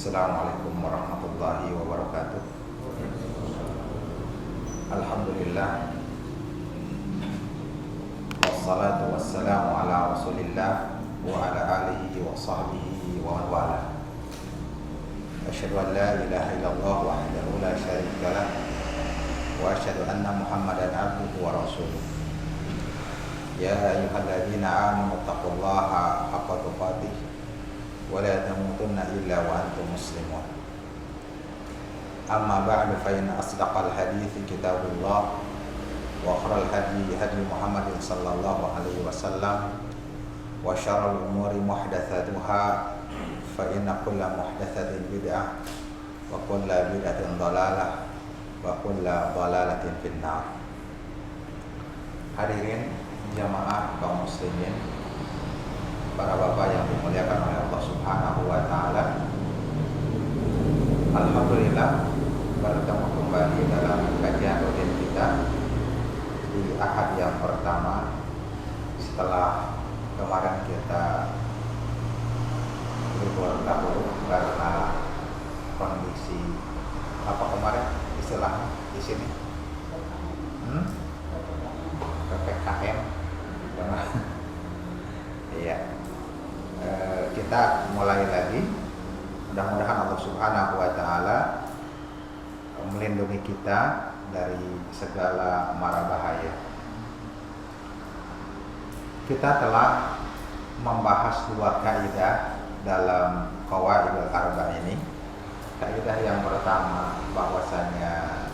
Assalamualaikum warahmatullahi wabarakatuh. Alhamdulillah, wassalatu wassalamu ala rasulillah wa ala alihi wa sahbihi wa man wala. Asyhadu an la ilaha illallah wahdahu la syarika lah wa asyhadu anna Muhammadan abduhu wa rasuluh. Ya ayyuhalladzina amanu taqullaha haqqa tuqatih wa la tamutunna illa wa antum muslimun. Amma ba'du, fa inna asdaqal hadithi kitabullah wa khairal hadi hadi Muhammadin sallallahu alaihi wasallam wa syarrul umuri muhdatsatuha fa inna kulla muhdatsatin bid'ah wa kulla bid'atin dhalalah wa kulla dhalalatin finnar. Hadirin jamaah kaum muslimin, para bapak yang dimuliakan oleh Allah Subhanahu wa taala. Alhamdulillah, bertemu kembali dalam kajian rutin kita di Ahad yang pertama setelah kemarin kita libur dahulu karena kondisi apa kemarin istilahnya di sini PPKM. Iya, kita mulai lagi. Mudah-mudahan Allah Subhanahu wa taala melindungi kita dari segala mara bahaya. Kita telah membahas dua kaidah dalam qawaidul arba ini. Kaidah yang pertama bahwasanya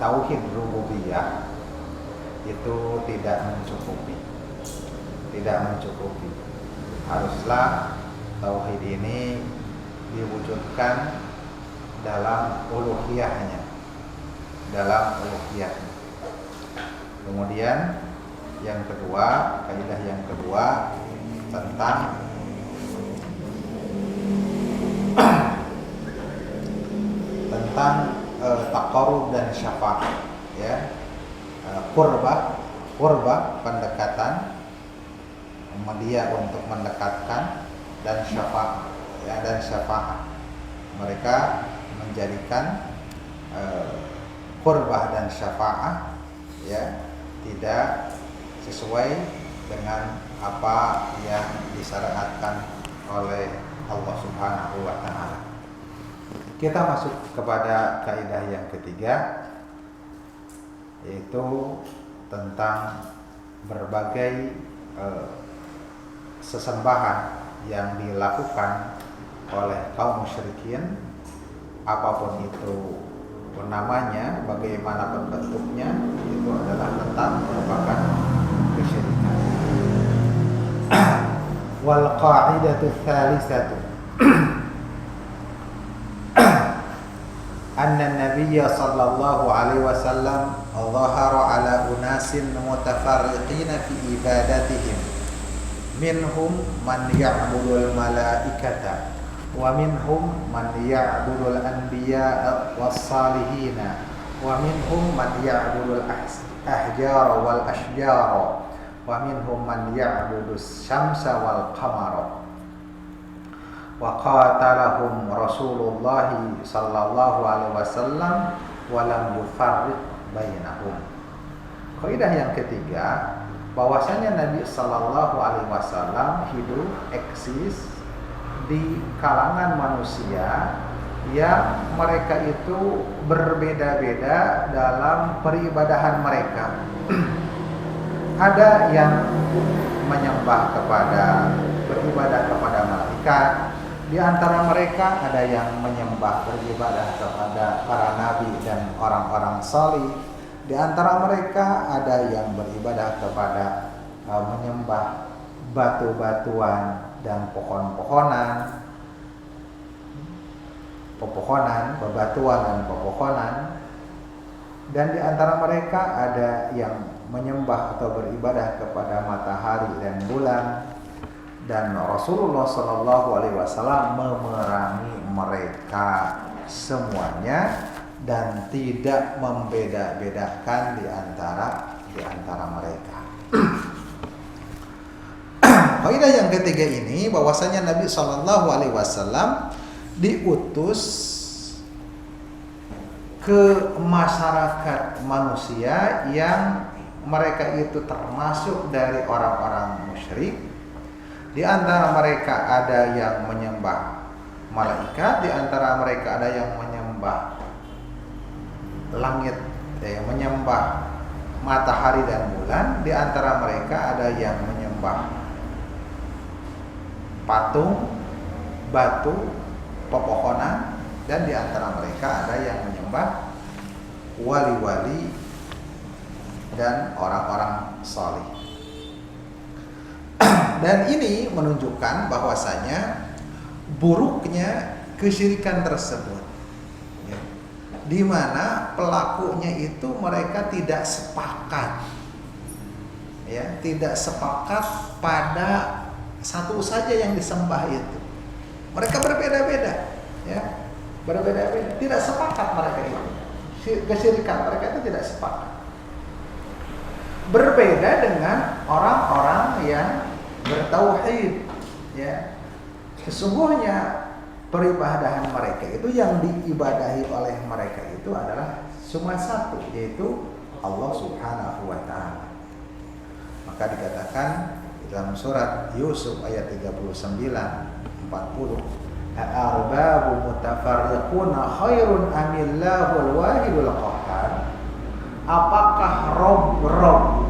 tauhid rububiyah itu tidak mencukupi. Haruslah tauhid ini diwujudkan dalam uluhiyahnya. Kemudian yang kedua, kaidah yang kedua tentang taqarrub dan syafaat, ya. Qurba pendekatan, media untuk mendekatkan, dan syafaat, ya, dan syafaat. Mereka menjadikan qurbah dan syafaat, ya, tidak sesuai dengan apa yang disyariatkan oleh Allah Subhanahu wa taala. Kita masuk kepada kaidah yang ketiga, yaitu tentang berbagai sesembahan yang dilakukan oleh kaum musyrikin, apapun itu namanya, bagaimanapun bentuknya, itu adalah tetap merupakan kesyirikan. Wal qa'idatu tsalisatu anna an-nabiy sallallahu alaihi wasallam dhahara ala unasin mutafarriqina fi ibadatihim, minhum man ya'budul malaikata wa minhum man ya'budul anbiya was-salihina wa minhum man ya'budul ahjar wal ashjar wa minhum man ya'budus syamsa wal qamara. Wa qatalahum Rasulullah sallallahu alaihi wasallam wa lam yufarriq bainahum. Kaidah yang ketiga, bahwasanya Nabi sallallahu alaihi wasallam hidup eksis di kalangan manusia yang mereka itu berbeda-beda dalam peribadahan mereka. Ada yang menyembah beribadah kepada malaikat. Di antara mereka ada yang beribadah kepada para nabi dan orang-orang salih. Di antara mereka ada yang beribadah kepada menyembah batu-batuan dan bebatuan dan pepohonan. Dan di antara mereka ada yang menyembah atau beribadah kepada matahari dan bulan. Dan Rasulullah Sallallahu Alaihi Wasallam memerangi mereka semuanya dan tidak membeda-bedakan di antara mereka. Kaidah yang ketiga ini bahwasanya Nabi Shallallahu Alaihi Wasallam diutus ke masyarakat manusia yang mereka itu termasuk dari orang-orang musyrik. Di antara mereka ada yang menyembah malaikat, di antara mereka ada yang menyembah langit, menyembah matahari dan bulan, di antara mereka ada yang menyembah patung, batu, pepohonan, dan di antara mereka ada yang menyembah wali-wali dan orang-orang saleh. Dan ini menunjukkan bahwasanya buruknya kesyirikan tersebut, ya, di mana pelakunya itu mereka tidak sepakat, ya, tidak sepakat pada satu saja yang disembah itu. Mereka berbeda-beda, ya, berbeda-beda, tidak sepakat mereka itu. Kesyirikan mereka itu tidak sepakat. Berbeda dengan orang-orang yang bertauhid, ya. Sesungguhnya peribadahan mereka itu, yang diibadahi oleh mereka itu adalah cuma satu, yaitu Allah Subhanahu wa taala. Maka dikatakan dalam surat Yusuf ayat 39-40, Al-arbabu mutafarriquna khairun amillahul wahidul qahhar. Apakah rob-rob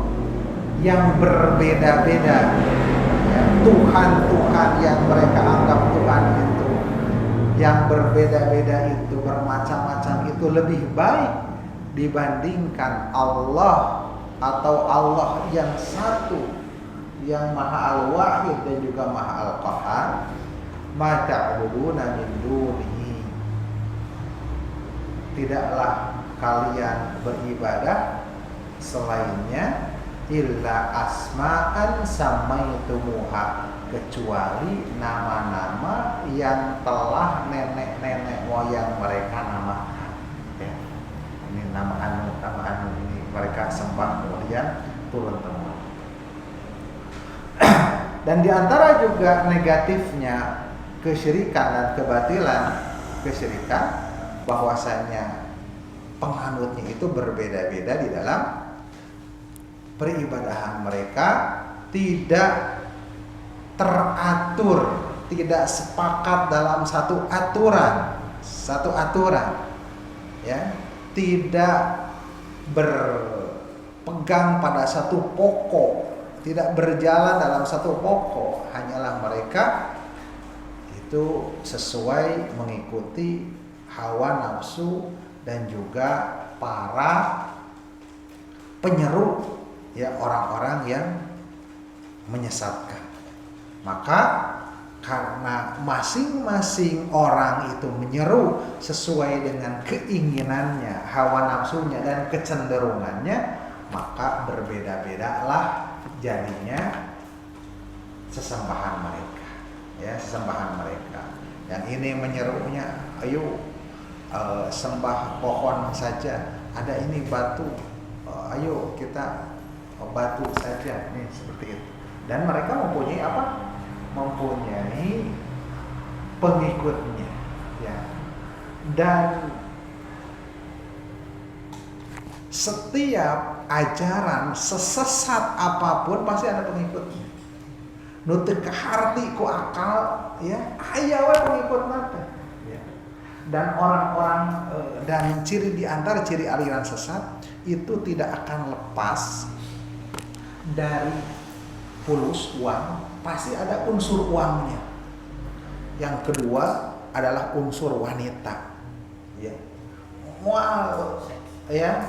yang berbeda-beda, ya, Tuhan-Tuhan yang mereka anggap Tuhan itu, yang berbeda-beda itu, bermacam-macam itu lebih baik dibandingkan Allah, atau Allah yang satu, yang Maha Al-Wahid dan juga Maha Al-Qahhar? Ma ta'buduna min dunihi, tidaklah kalian beribadah selainnya, illa asma'an samaitumuha, kecuali nama-nama yang telah nenek-nenek moyang mereka namakan, ya. Ini nama anu ini mereka sembah kemudian turun temurun. Dan diantara juga negatifnya kesyirikan dan kebatilan kesyirikan, bahwasanya penganutnya itu berbeda-beda di dalam peribadahan mereka, tidak teratur, tidak sepakat dalam satu aturan, ya, tidak berpegang pada satu pokok, tidak berjalan dalam satu pokok. Hanyalah mereka itu sesuai mengikuti hawa nafsu dan juga para penyeru, ya, orang-orang yang menyesatkan. Maka karena masing-masing orang itu menyeru sesuai dengan keinginannya, hawa nafsunya dan kecenderungannya, maka berbeda-bedalah jadinya sesembahan mereka, ya, sesembahan mereka. Yang ini menyerunya, ayo sembah pohon saja, ada ini batu, ayo kita batu saja, nih, seperti itu. Dan mereka mempunyai apa? Mempunyai pengikutnya, ya. Dan setiap ajaran sesesat apapun pasti ada pengikutnya. Nutek ke harti ku akal, ya, aya we pengikut nanti, ya. Dan orang-orang dan ciri di antara ciri aliran sesat itu tidak akan lepas dari fulus uang, pasti ada unsur uangnya. Yang kedua adalah unsur wanita, ya. Mual, ya,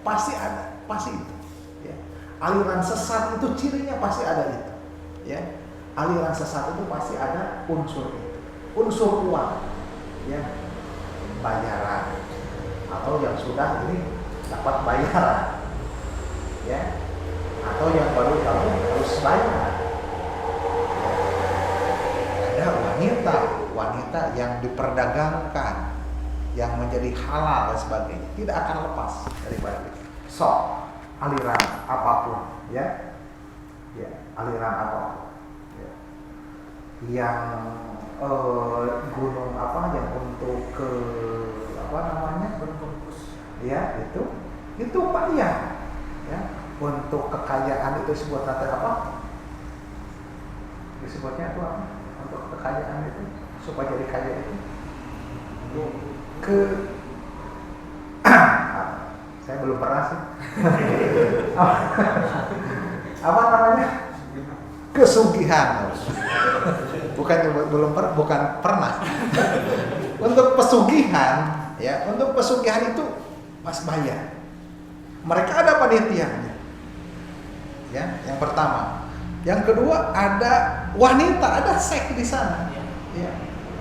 pasti ada, pasti itu, ya. Aliran sesat itu cirinya pasti ada itu, ya. Aliran sesat itu pasti ada unsur itu, unsur uang, ya, bayaran, atau yang sudah ini dapat bayaran, ya, atau yang baru kamu harus bayar, ya. Ada wanita yang diperdagangkan, yang menjadi halal dan sebagainya, tidak akan lepas daripada itu. Aliran apapun, ya, aliran apapun, ya. yang gunung apa yang untuk ke apa namanya ya itu payah ya. Untuk kekayaan itu disebut apa, disebutnya itu apa, untuk kekayaan itu supaya jadi kaya itu ke saya belum pernah sih apa namanya, kesugihan bukan pernah untuk pesugihan ya, untuk pesugihan itu pas bayar mereka ada panitianya ya, yang pertama. Yang kedua ada wanita, ada seks di sana ya,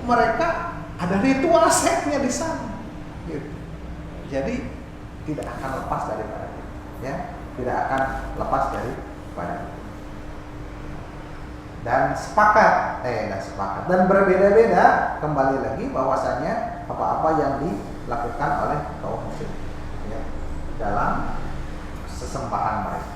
mereka ada ritual seksnya di sana gitu. Jadi tidak akan lepas daripada itu ya, tidak akan lepas daripada itu. Dan sepakat dan berbeda-beda kembali lagi bahwasanya apa-apa yang dilakukan oleh kaum musyrik ya, dalam sesembahan mereka.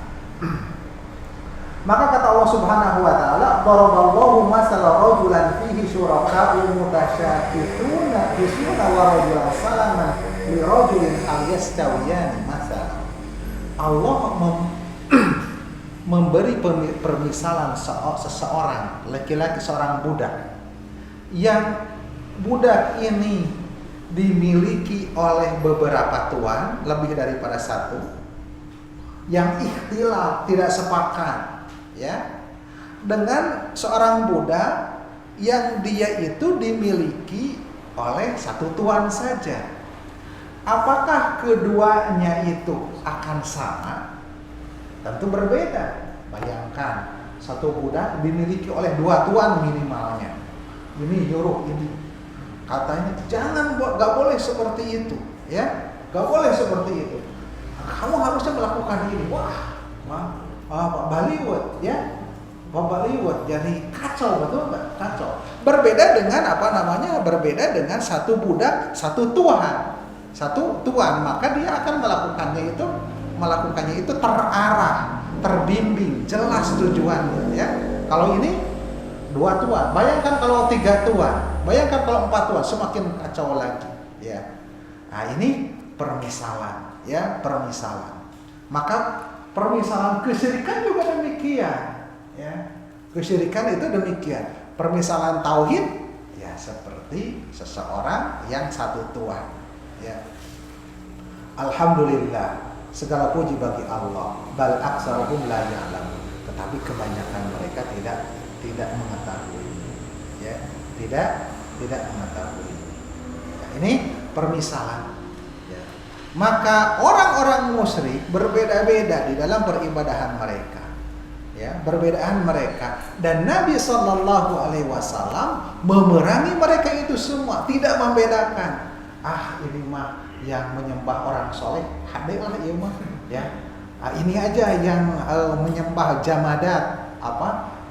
Maka kata Allah Subhanahu wa taala, daraballahu masalan rajulan fihi syuraka'u mutasyakituna yusuna wa rajulan salaman li rajulin hal yastawiyani masalan. Allah memberi permisalan seseorang laki-laki, seorang budak, yang budak ini dimiliki oleh beberapa tuan, lebih daripada satu, yang ikhtilaf, tidak sepakat ya, dengan seorang budak yang dia itu dimiliki oleh satu tuan saja. Apakah keduanya itu akan sama? Tentu berbeda. Bayangkan satu budak dimiliki oleh dua tuan minimalnya. Ini nyuruh ini, katanya jangan, gak boleh seperti itu ya, gak boleh seperti itu, kamu harusnya melakukan ini. Pak Baliwat ya, Pak Baliwat, jadi kacau, betul nggak? Kacau. Berbeda dengan apa namanya? Berbeda dengan satu budak, satu tuan, maka dia akan melakukannya itu terarah, terbimbing, jelas tujuannya ya. Kalau ini dua tuan, bayangkan kalau tiga tuan, bayangkan kalau empat tuan, semakin kacau lagi ya. Nah ini permisalan ya, permisalan. Maka permisalan kesyirikan juga demikian ya. Kesyirikan itu demikian. Permisalan tauhid ya seperti seseorang yang satu tuan ya. Alhamdulillah, segala puji bagi Allah. Bal aksaruhum la ya'lamun. Tetapi kebanyakan mereka tidak mengetahui ya, tidak mengetahui. Nah, ini permisalan. Maka orang-orang musyrik berbeda-beda di dalam peribadahan mereka ya, perbedaan mereka, dan Nabi SAW memerangi mereka itu semua, tidak membedakan. Ini mah yang menyembah orang soleh, hadelah ya mah ya. Ini aja yang menyembah jamadat,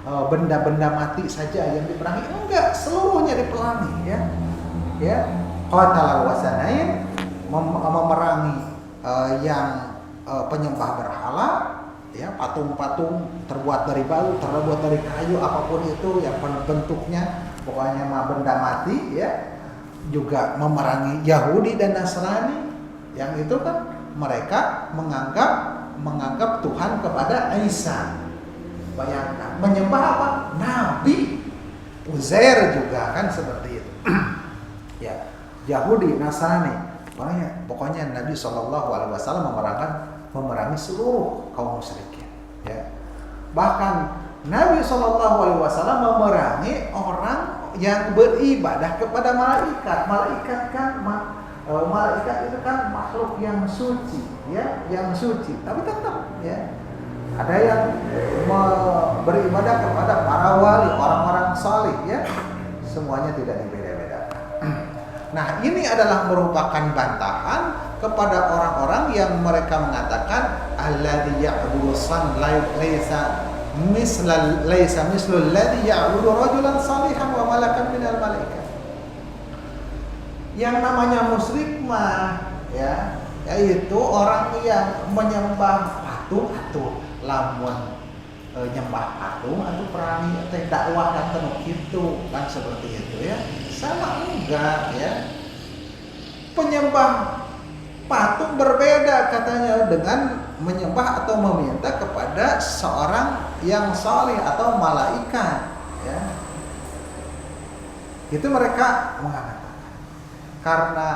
benda-benda mati saja yang diperangi. Enggak, seluruhnya diperangi ya. Ya, qatal wasanain, memerangi yang penyembah berhala ya, patung-patung terbuat dari batu, terbuat dari kayu, apapun itu yang bentuknya pokoknya mah benda mati ya. Juga memerangi Yahudi dan Nasrani yang itu kan mereka menganggap Tuhan kepada Isa. Bayangkan, menyembah apa? Nabi. Uzair juga kan seperti itu. Ya, Yahudi, Nasrani. Pokoknya Nabi SAW memerangi seluruh kaum musyrikin. Ya. Bahkan Nabi SAW memerangi orang yang beribadah kepada malaikat. Malaikat itu kan makhluk yang suci, ya, yang suci. Tapi tetap, ya, ada yang beribadah kepada para wali, orang-orang salih, ya. Semuanya tidak dibeda-bedakan. Nah, ini adalah merupakan bantahan kepada orang-orang yang mereka mengatakan alladzi ya'budu san laisa mislul ladzi ya'budu rajulan salihan wa malakan minal malaikat. Yang namanya musyrik mah ya, yaitu orang yang menyembah patung, lamun nyembah patung atau perangi atau dakwah dan tenuk itu kan seperti itu ya. Sama enggak ya. Penyembah patung berbeda katanya dengan menyembah atau meminta kepada seorang yang saleh atau malaikat ya. Itu mereka mengatakan. Karena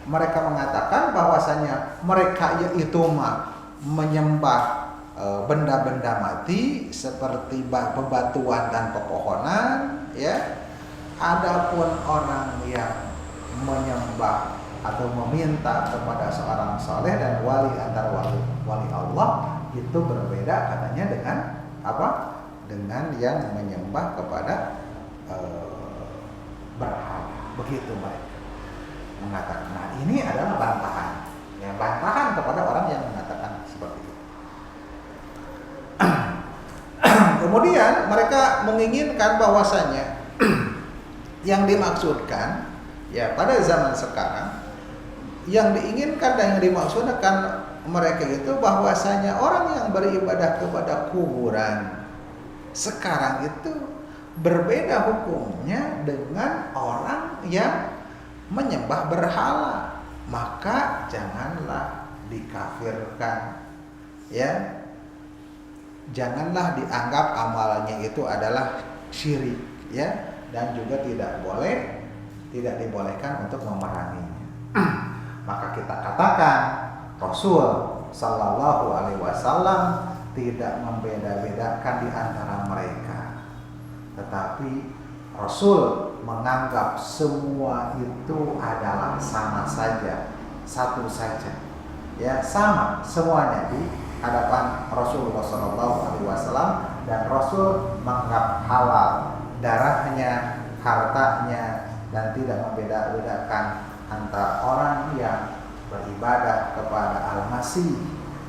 mereka mengatakan bahwasanya mereka itu menyembah benda-benda mati seperti bebatuan dan pepohonan ya. Adapun orang yang menyembah atau meminta kepada seorang saleh dan wali antara wali Allah itu berbeda katanya dengan apa? Dengan yang menyembah kepada berhala. Begitu mereka mengatakan. Nah, ini adalah bantahan. Ya, bantahan kepada orang yang mengatakan seperti itu. Kemudian mereka menginginkan bahwasanya yang dimaksudkan ya pada zaman sekarang yang diinginkan dan yang dimaksudkan mereka itu bahwasanya orang yang beribadah kepada kuburan sekarang itu berbeda hukumnya dengan orang yang menyembah berhala. Maka janganlah dikafirkan ya. Janganlah dianggap amalannya itu adalah syirik ya, dan juga tidak dibolehkan untuk memeranginya. Maka kita katakan Rasul Sallallahu Alaihi Wasallam tidak membeda-bedakan di antara mereka, tetapi Rasul menganggap semua itu adalah sama saja, satu saja, ya sama semuanya di hadapan Rasulullah Sallallahu Alaihi Wasallam, dan Rasul menganggap halal darahnya, hartanya, dan tidak membeda-bedakan antara orang yang beribadah kepada Al-Masih,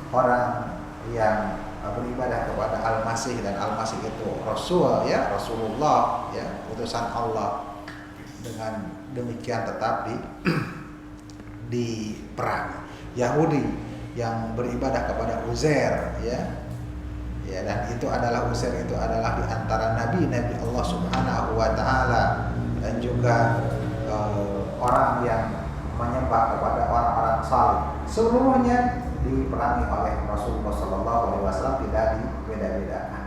orang yang beribadah kepada Al-Masih, dan Al-Masih itu Rasul ya, Rasulullah ya, utusan Allah. Dengan demikian tetap diperangi. Yahudi yang beribadah kepada Uzair ya, dan itu adalah Uzair itu adalah di antara nabi-nabi Allah Subhanahu wa taala, dan juga orang yang menyembah kepada orang-orang saleh, seluruhnya diperangi oleh Rasulullah Sallallahu Alaihi Wasallam, tidak dibeda-bedakan.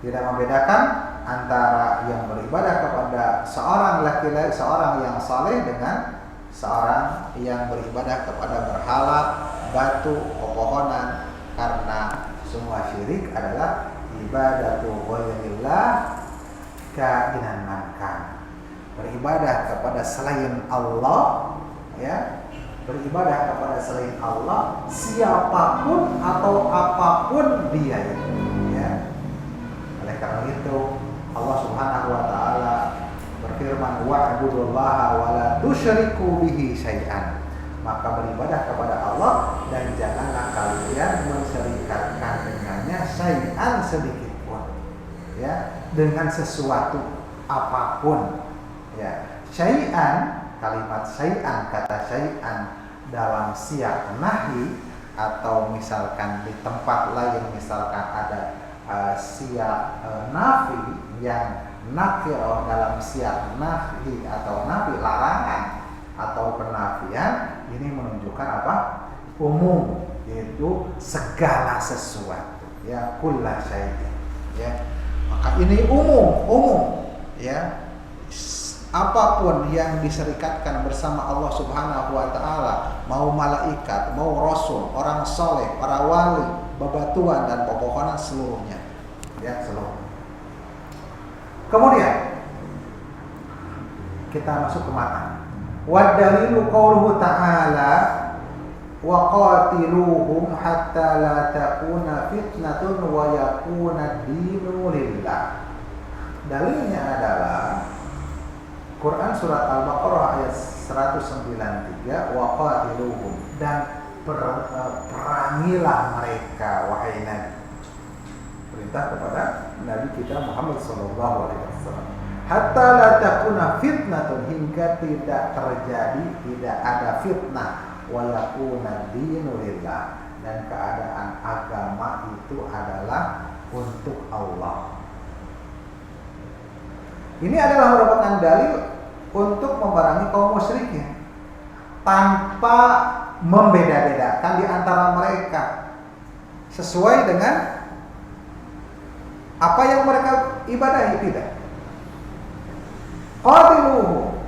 Tidak membedakan antara yang beribadah kepada seorang laki-laki, seorang yang saleh, dengan seorang yang beribadah kepada berhala, batu, pepohonan, karena semua syirik adalah ibadatu ghairillah kainan mankan. Beribadah kepada selain Allah ya, beribadah kepada selain Allah siapapun atau apapun dia itu ya. Oleh karena itu Allah Subhanahu wa taala berfirman, wa'budullaha wa la tusyriku bihi syai'an. Maka beribadah kepada Allah dan janganlah kalian mensyirikatkan dengannya syai'an sedikit pun ya, dengan sesuatu apapun ya. Syai'an, kalimat syai'an, kata syai'an dalam siyak nahi, atau misalkan di tempat lain misalkan ada siyak nafi yang nakirah dalam siyak nafi atau nafi larangan atau penafian, ini menunjukkan apa? Umum, yaitu segala sesuatu ya, kulla syai'in ya. Maka ini umum ya. Apapun yang diserikatkan bersama Allah Subhanahu wa taala, mau malaikat, mau rasul, orang soleh, para wali, bebatuan dan pepohonan, seluruhnya ya, seluruhnya. Kemudian kita masuk ke matan. Wa dalilu qauluhu ta'ala wa qatiluhum hatta la takuna fitnatun wa yakuna ad-dinu lillah. Dalilnya adalah Quran surat Al-Baqarah ayat 193, wa qatiluhum, dan perangilah mereka wahai Nabi. Perintah kepada Nabi kita Muhammad sallallahu alaihi wasallam. Hatta la takuna fitnatun, hingga tidak terjadi, tidak ada fitnah, wa yakuna ad-dinu lillah, dan keadaan agama itu adalah untuk Allah. Ini adalah merupakan dalil untuk memerangi kaum musyrikin tanpa membeda-bedakan di antara mereka sesuai dengan apa yang mereka ibadahi, tidak. Qatiluhu,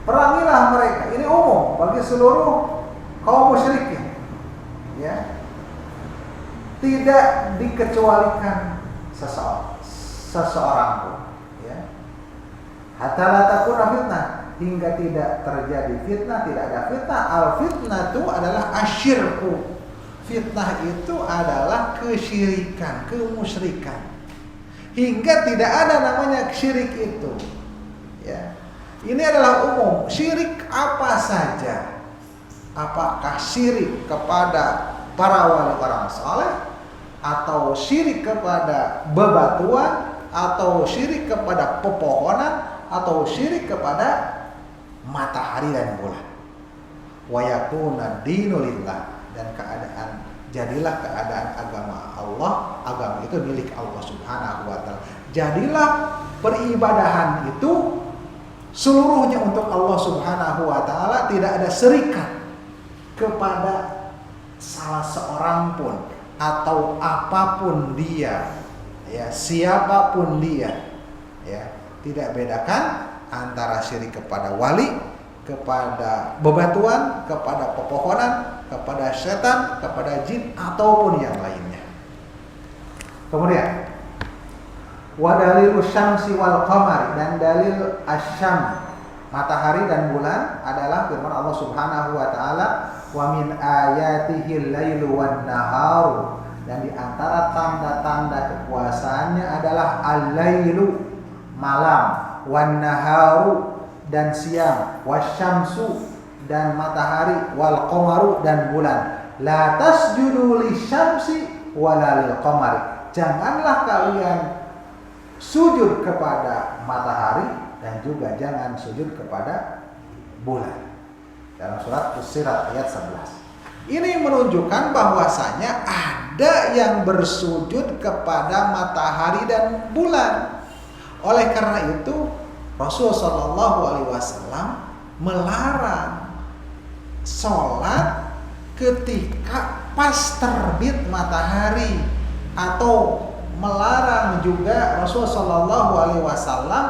perangilah mereka. Ini umum bagi seluruh kaum musyrikin, ya. Tidak dikecualikan seseorang pun, ya. Hatta la takuna fitnah, hingga tidak terjadi fitnah, tidak ada fitnah. Al fitnah itu adalah asyirku. Fitnah itu adalah kesyirikan, kemusyrikan. Hingga tidak ada namanya syirik itu. Ya. Ini adalah umum. Syirik apa saja? Apakah syirik kepada para wali orang saleh, atau syirik kepada bebatuan, atau syirik kepada pepohonan, atau syirik kepada matahari dan bulan. Wa yakuna dinu lillah, dan jadilah keadaan agama Allah, agama itu milik Allah Subhanahu wa taala. Jadilah peribadahan itu seluruhnya untuk Allah Subhanahu wa taala, tidak ada serikat kepada salah seorang pun atau apapun dia, ya, siapapun dia, ya. Tidak bedakan antara syirik kepada wali, kepada bebatuan, kepada pepohonan, kepada setan, kepada jin, ataupun yang lainnya. Kemudian wa dalilu syamsi wal qamari, dan dalil asyam, matahari dan bulan, adalah firman Allah Subhanahu wa taala, wa min ayatihi lailu wan naharu, dan di antara tanda-tanda kekuasaannya adalah al-lailu, malam, wan naharu, dan siang, wasyamsu, dan matahari, wal qamaru, dan bulan. La tasjudu lisyamsi wala lil qamari, janganlah kalian sujud kepada matahari dan juga jangan sujud kepada bulan. Dalam surat Fussilat ayat 11. Ini menunjukkan bahwasanya ada yang bersujud kepada matahari dan bulan. Oleh karena itu Rasulullah SAW melarang sholat ketika pas terbit matahari, atau melarang juga Rasulullah SAW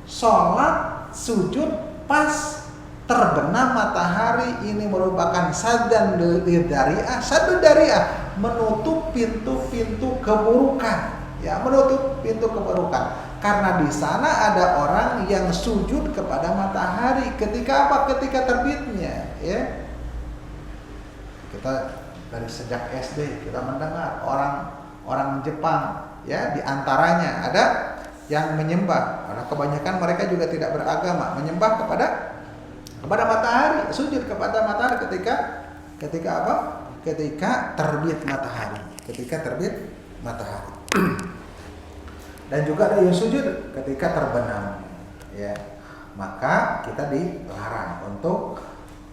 sholat sujud pas terbenam matahari. Ini merupakan saddan lidari'ah. Saddu dari'ah, menutup pintu-pintu keburukan, ya, menutup pintu keburukan. Karena di sana ada orang yang sujud kepada matahari ketika apa? Ketika terbitnya, ya. Kita dari sejak SD kita mendengar orang Jepang, ya, di antaranya ada yang menyembah, karena kebanyakan mereka juga tidak beragama, menyembah kepada matahari, sujud kepada matahari ketika apa? Ketika terbit matahari, Dan juga ada yang sujud ketika terbenam, ya. Maka kita dilarang untuk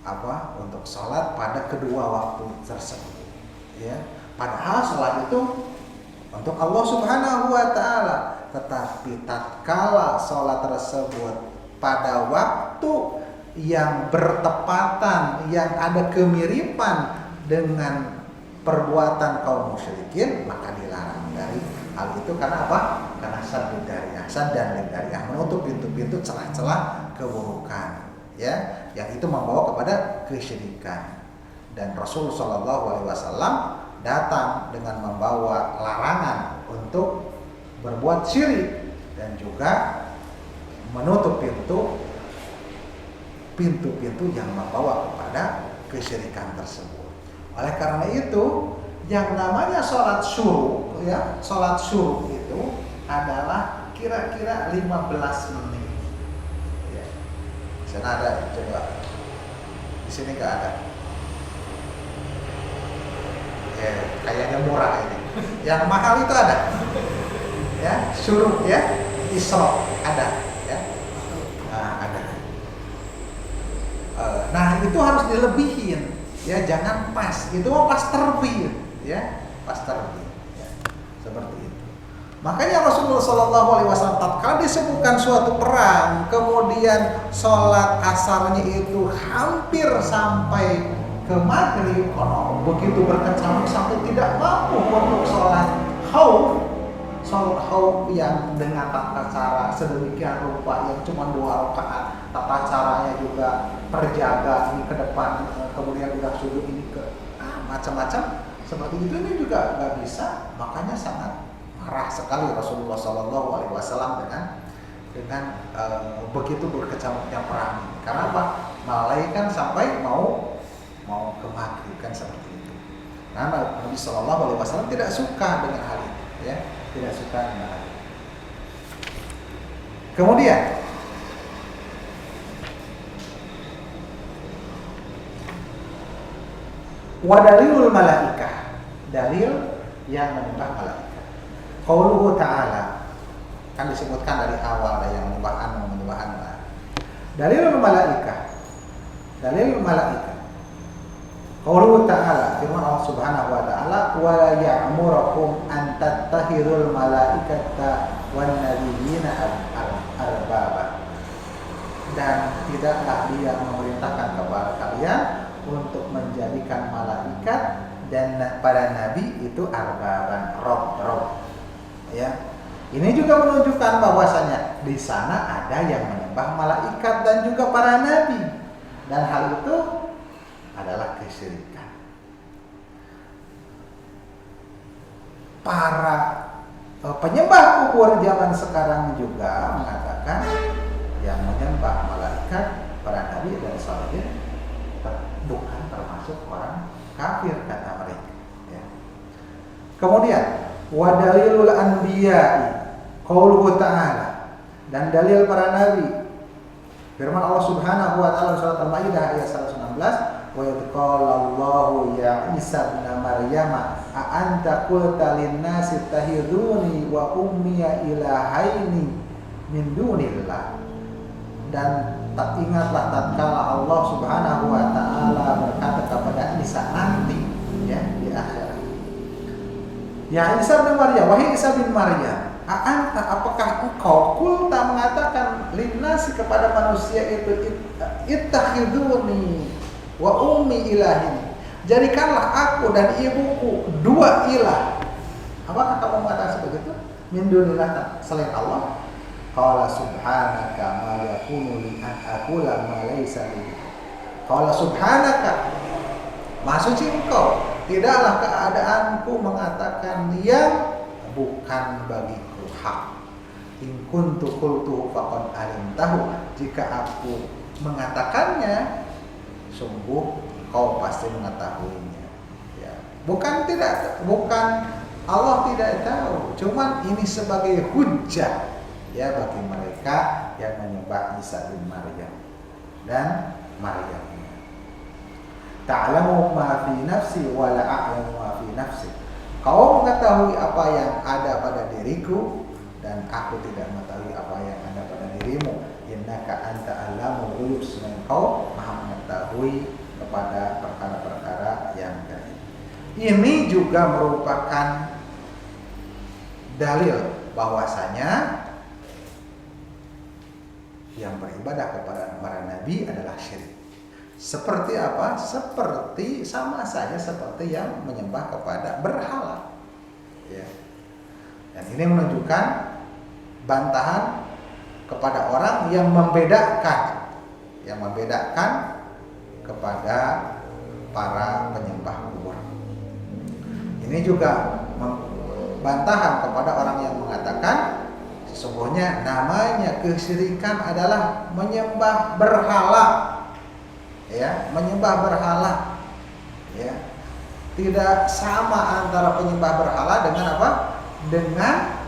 apa? Untuk sholat pada kedua waktu tersebut, ya. Padahal sholat itu untuk Allah Subhanahu wa taala, tetapi tatkala sholat tersebut pada waktu yang bertepatan, yang ada kemiripan dengan perbuatan kaum musyrikin, maka dilarang dari hal itu. Karena apa? Karena saddu dari'ah, saddan lidari'ah, menutup pintu-pintu celah-celah keburukan, ya, yang itu membawa kepada kesyirikan. Dan Rasul sallallahu alaihi wasallam datang dengan membawa larangan untuk berbuat syirik dan juga menutup pintu-pintu yang membawa kepada kesyirikan tersebut. Oleh karena itu, yang namanya sholat syuruk, ya, sholat syuruk itu adalah kira-kira 15 menit. Ya. Di sana ada, coba. Di sini nggak ada. Ya, kayaknya murah ini. Yang mahal itu ada. Ya, syuruk, ya, isra ada, ya. Nah, ada. Nah, itu harus dilebihin. ya jangan pas, itu mah pas terbit, ya pas terbit, ya. Seperti itu. Makanya Rasulullah SAW tatkala disebutkan suatu perang, kemudian sholat asarnya itu hampir sampai ke maghrib, begitu berkecamuk sampai tidak mampu untuk sholat khauf yang dengan tata cara sedemikian rupa yang cuma 2 rakaat, tata caranya juga terjaga ini ke depan, kemudian udah sujud ini ke macam-macam seperti itu, ini juga nggak bisa. Makanya sangat marah sekali Rasulullah SAW dengan begitu berkecamuknya perang ini. Karena apa? Malaikat sampai mau ke maghrib kan seperti itu. Karena Nabi SAW tidak suka dengan hal itu, ya, tidak suka dengan hal itu. Kemudian wadalilul malaikah, dalil yang menyembah malaikat. Qauluhu ta'ala, kan disebutkan dari awal ada yang menyembah anu. Dalilul malaikah, dalil malaikah. Qauluhu ta'ala, firman Allah Subhanahu wa ta'ala, wa la ya'murukum an tattakhidul malaikata wan nabiyyina arbaba. Dan tidaklah dia memerintahkan kepada kalian untuk menjadikan malaikat dan para nabi itu arbaban, rob. Ya, ini juga menunjukkan bahwasanya di sana ada yang menyembah malaikat dan juga para nabi, dan hal itu adalah kesyirikan. Para penyembah kubur zaman sekarang juga mengatakan yang menyembah malaikat, para nabi dan salihin bukan termasuk orang kafir, kata mereka. Ya. Kemudian wadalilul anbiya'i qauluhu ta'ala, dan dalil para nabi firman Allah Subhanahu wa ta'ala surat Al-Maidah ayat 116, wa yaqalallahu ya Isa bin Maryam a anta qulta lin-nasi tahiduni wa ummiya ilahaini min dunillah. Dan tak ingatlah tatkala Allah Subhanahu wa ta'ala berkata kepada Isa nanti, ya, di akhirat, ya Isa bin Maryam, wahai Isa bin Maryam, a'anta, apakah engkau kulta mengatakan linnasi kepada manusia itu ittakhiduni wa ummi ilahin, jadikanlah aku dan ibuku 2 ilah. Apakah kamu mengatakan seperti itu? Min dunillah, selain Allah. Qala subhanaka ma yakunu li an aqula ma laysa li. Qala subhanaka, maha suci engkau, tidaklah keadaanku mengatakan yang bukan bagiku hak. In kuntu qultu faqad alimtahu, jika aku mengatakannya sungguh kau pasti mengetahuinya. Ya. Bukan Allah tidak tahu, cuman ini sebagai hujjah, ya, bagi mereka yang menyembah Isa bin Maryam dan Maryam. Ta'lamu ma fi nafsi wa la a'lamu ma fi nafsi. Kau mengetahui apa yang ada pada diriku dan aku tidak mengetahui apa yang ada pada dirimu. Innaka anta a'lamul ghuyub, kau maha mengetahui kepada perkara-perkara yang gaib. Ini juga merupakan dalil bahwasanya yang beribadah kepada para nabi adalah syirik. Seperti apa? Seperti sama saja seperti yang menyembah kepada berhala. Ya. Dan ini menunjukkan bantahan kepada orang yang membedakan kepada para penyembah kubur. Ini juga bantahan kepada orang yang mengatakan sesungguhnya namanya kesyirikan adalah menyembah berhala. Ya, menyembah berhala. Ya. Tidak sama antara penyembah berhala dengan apa? Dengan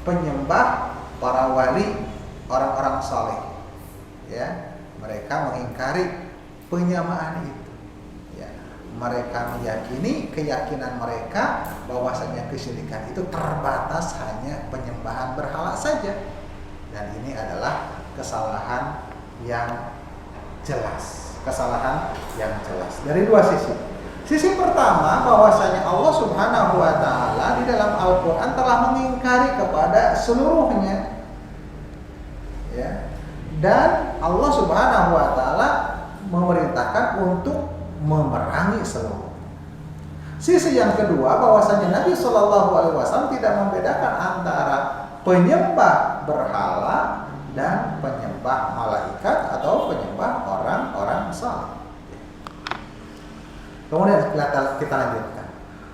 penyembah para wali, orang-orang saleh. Ya, mereka mengingkari penyamaan itu. Ya, mereka meyakini keyakinan mereka bahwasanya kesyirikan itu terbatas hanya penyembahan berhala saja. Dan ini adalah kesalahan yang jelas. kesalahan yang jelas. Dari dua sisi. Sisi pertama, bahwasanya Allah Subhanahu wa taala di dalam Al-Qur'an telah mengingkari kepada seluruhnya. Ya. Dan Allah Subhanahu wa taala memerintahkan untuk memerangi seluruh. Sisi yang kedua, bahwasanya Nabi Shallallahu alaihi wasallam tidak membedakan antara penyembah berhala dan penyembah malaikat atau penyembah orang-orang saleh. Kemudian kita lanjutkan.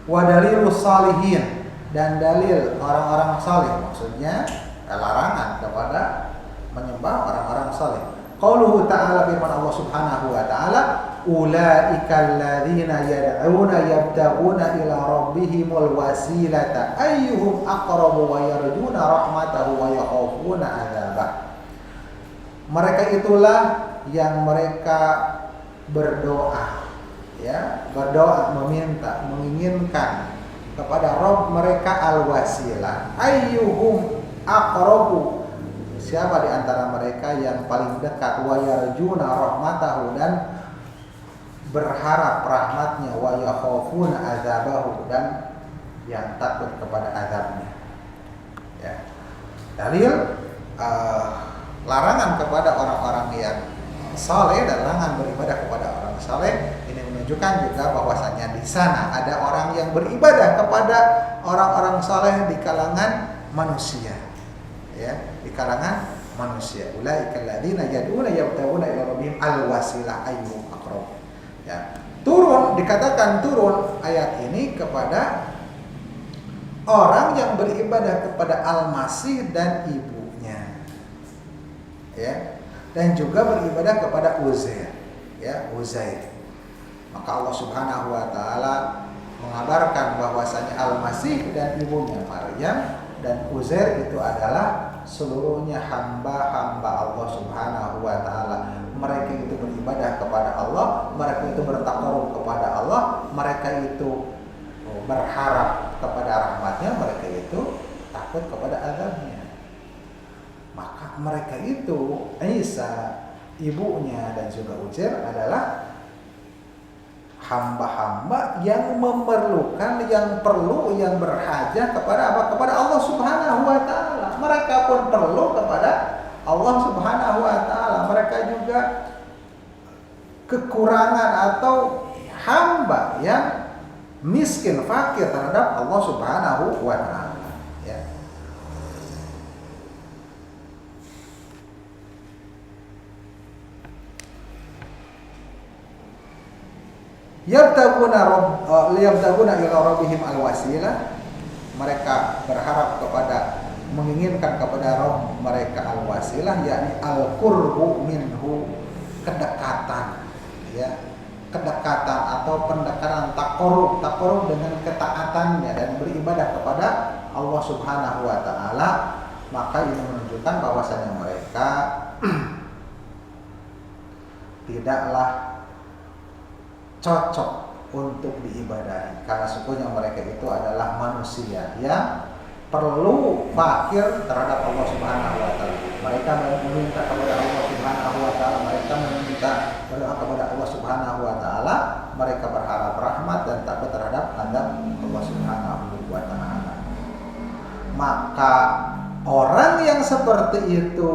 Wa dalilus salihin, dan dalil orang-orang saleh, maksudnya larangan kepada menyembah orang-orang saleh. Qauluhu ta'ala, firman Allah Subhanahu wa ta'ala, ulaikal ladzina yad'una yabtaguna ila rabbihimul wasilata ayyuhum aqrabu wa yarjuna rahmatahu wa yakhafuna 'adzabah. Mereka itulah yang mereka berdoa, ya, berdoa, meminta, menginginkan kepada Rabb mereka al-wasilah. Ayyuhum aqrabu, siapa di antara mereka yang paling dekat, wa yarjuna rahmatahu, dan berharap rahmatnya, wa yakhafuna adzabahu, dan yang takut kepada azabnya. Ya. Dalil larangan kepada orang-orang yang saleh dan larangan beribadah kepada orang saleh ini menunjukkan juga bahwasanya di sana ada orang yang beribadah kepada orang-orang saleh di kalangan manusia, ya, di kalangan manusia. Ulaikal ladzina yad'una yabtaguna ila rabbihim al-wasilah ayyuhum aqrab. Ya. Dikatakan turun ayat ini kepada orang yang beribadah kepada Al-Masih dan ibunya, ya, dan juga beribadah kepada Uzair, ya, Uzair. Maka Allah Subhanahu wa taala mengabarkan bahwasanya Al-Masih dan ibunya Maryam dan Uzair itu adalah seluruhnya hamba-hamba Allah Subhanahu wa taala. Mereka itu beribadah kepada Allah, mereka itu bertakarub kepada Allah, mereka itu berharap kepada rahmatnya, mereka itu takut kepada azabnya. Maka mereka itu, Isa, ibunya, dan juga Uzair adalah hamba-hamba yang memerlukan, yang perlu, yang berhajat kepada apa? Kepada Allah Subhanahu wa taala. Mereka pun perlu kepada Allah Subhanahu wa taala. Mereka juga kekurangan atau hamba yang miskin, fakir terhadap Allah Subhanahu wa taala, ya. Yabtaguna ila rabbihim al-wasilah, mereka berharap kepada, menginginkan kepada Rabb mereka al-wasilah, yakni al-qurbu minhu, kedekatan, ya, kedekatan atau pendekatan, takorub dengan ketaatannya dan beribadah kepada Allah Subhanahu wa taala. Maka ini menunjukkan bahwasanya mereka tidaklah cocok untuk diibadahi, karena sesungguhnya mereka itu adalah manusia yang perlu, fakir terhadap Allah Subhanahu wa taala. Mereka meminta kepada Allah Subhanahu wa taala, mereka meminta berdoa kepada Allah Subhanahu wa taala, mereka berharap rahmat dan takut terhadap azab Allah Subhanahu wa taala. Maka orang yang seperti itu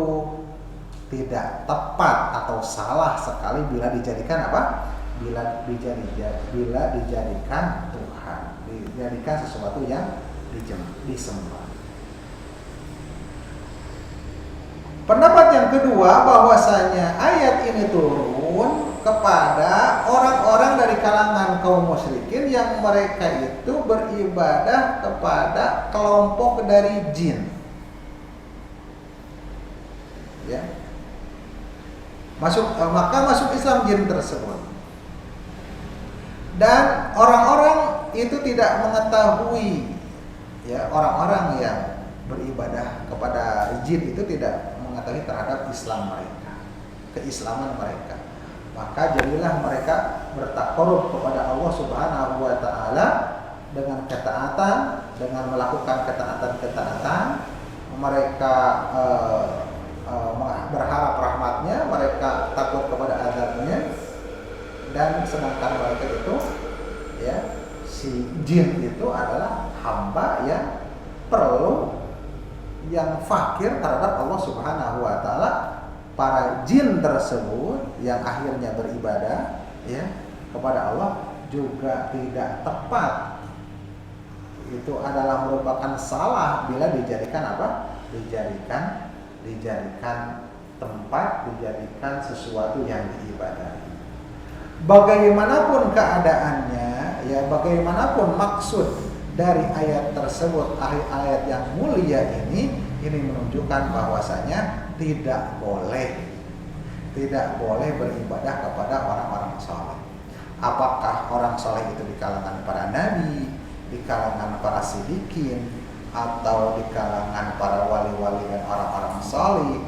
tidak tepat atau salah sekali bila dijadikan apa? Bila dijadikan Tuhan, dijadikan sesuatu yang disembah. Pendapat yang kedua, bahwasanya ayat ini turun kepada orang-orang dari kalangan kaum musyrikin yang mereka itu beribadah kepada kelompok dari jin, ya. Maka masuk Islam jin tersebut. Dan orang-orang itu tidak mengetahui, ya, orang-orang yang beribadah kepada jin itu tidak mengetahui terhadap Islam mereka, keislaman mereka. Maka jadilah mereka bertakarub kepada Allah Subhanahu wa taala dengan ketaatan, dengan melakukan ketaatan-ketaatan. Mereka berharap rahmatnya, mereka takut kepada azabnya, dan sedangkan mereka itu ya si jin itu adalah hamba yang perlu, yang fakir terhadap Allah Subhanahu wa taala. Para jin tersebut yang akhirnya beribadah ya kepada Allah juga tidak tepat. Itu adalah merupakan salah bila dijadikan apa? Dijadikan tempat, dijadikan sesuatu yang diibadahi. Bagaimanapun keadaannya, ya bagaimanapun maksud dari ayat tersebut, ayat yang mulia ini menunjukkan bahwasanya tidak boleh beribadah kepada orang-orang saleh. Apakah orang saleh itu di kalangan para nabi, di kalangan para sidikin, atau di kalangan para wali-wali dan orang-orang saleh,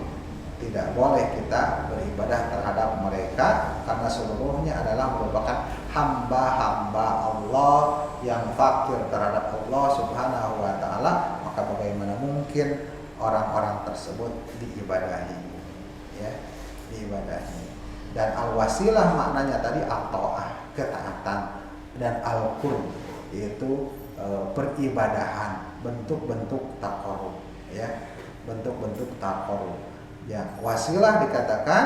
tidak boleh kita beribadah terhadap mereka karena seluruhnya adalah merupakan hamba-hamba Allah yang fakir terhadap Allah Subhanahu wa taala. Maka bagaimana mungkin orang-orang tersebut diibadahi, ya, diibadahi. Dan al-wasilah maknanya tadi al-ta'ah, ketaatan, dan al-qurb yaitu peribadahan, bentuk-bentuk taqarrub, ya, bentuk-bentuk taqarrub. Ya, wasilah dikatakan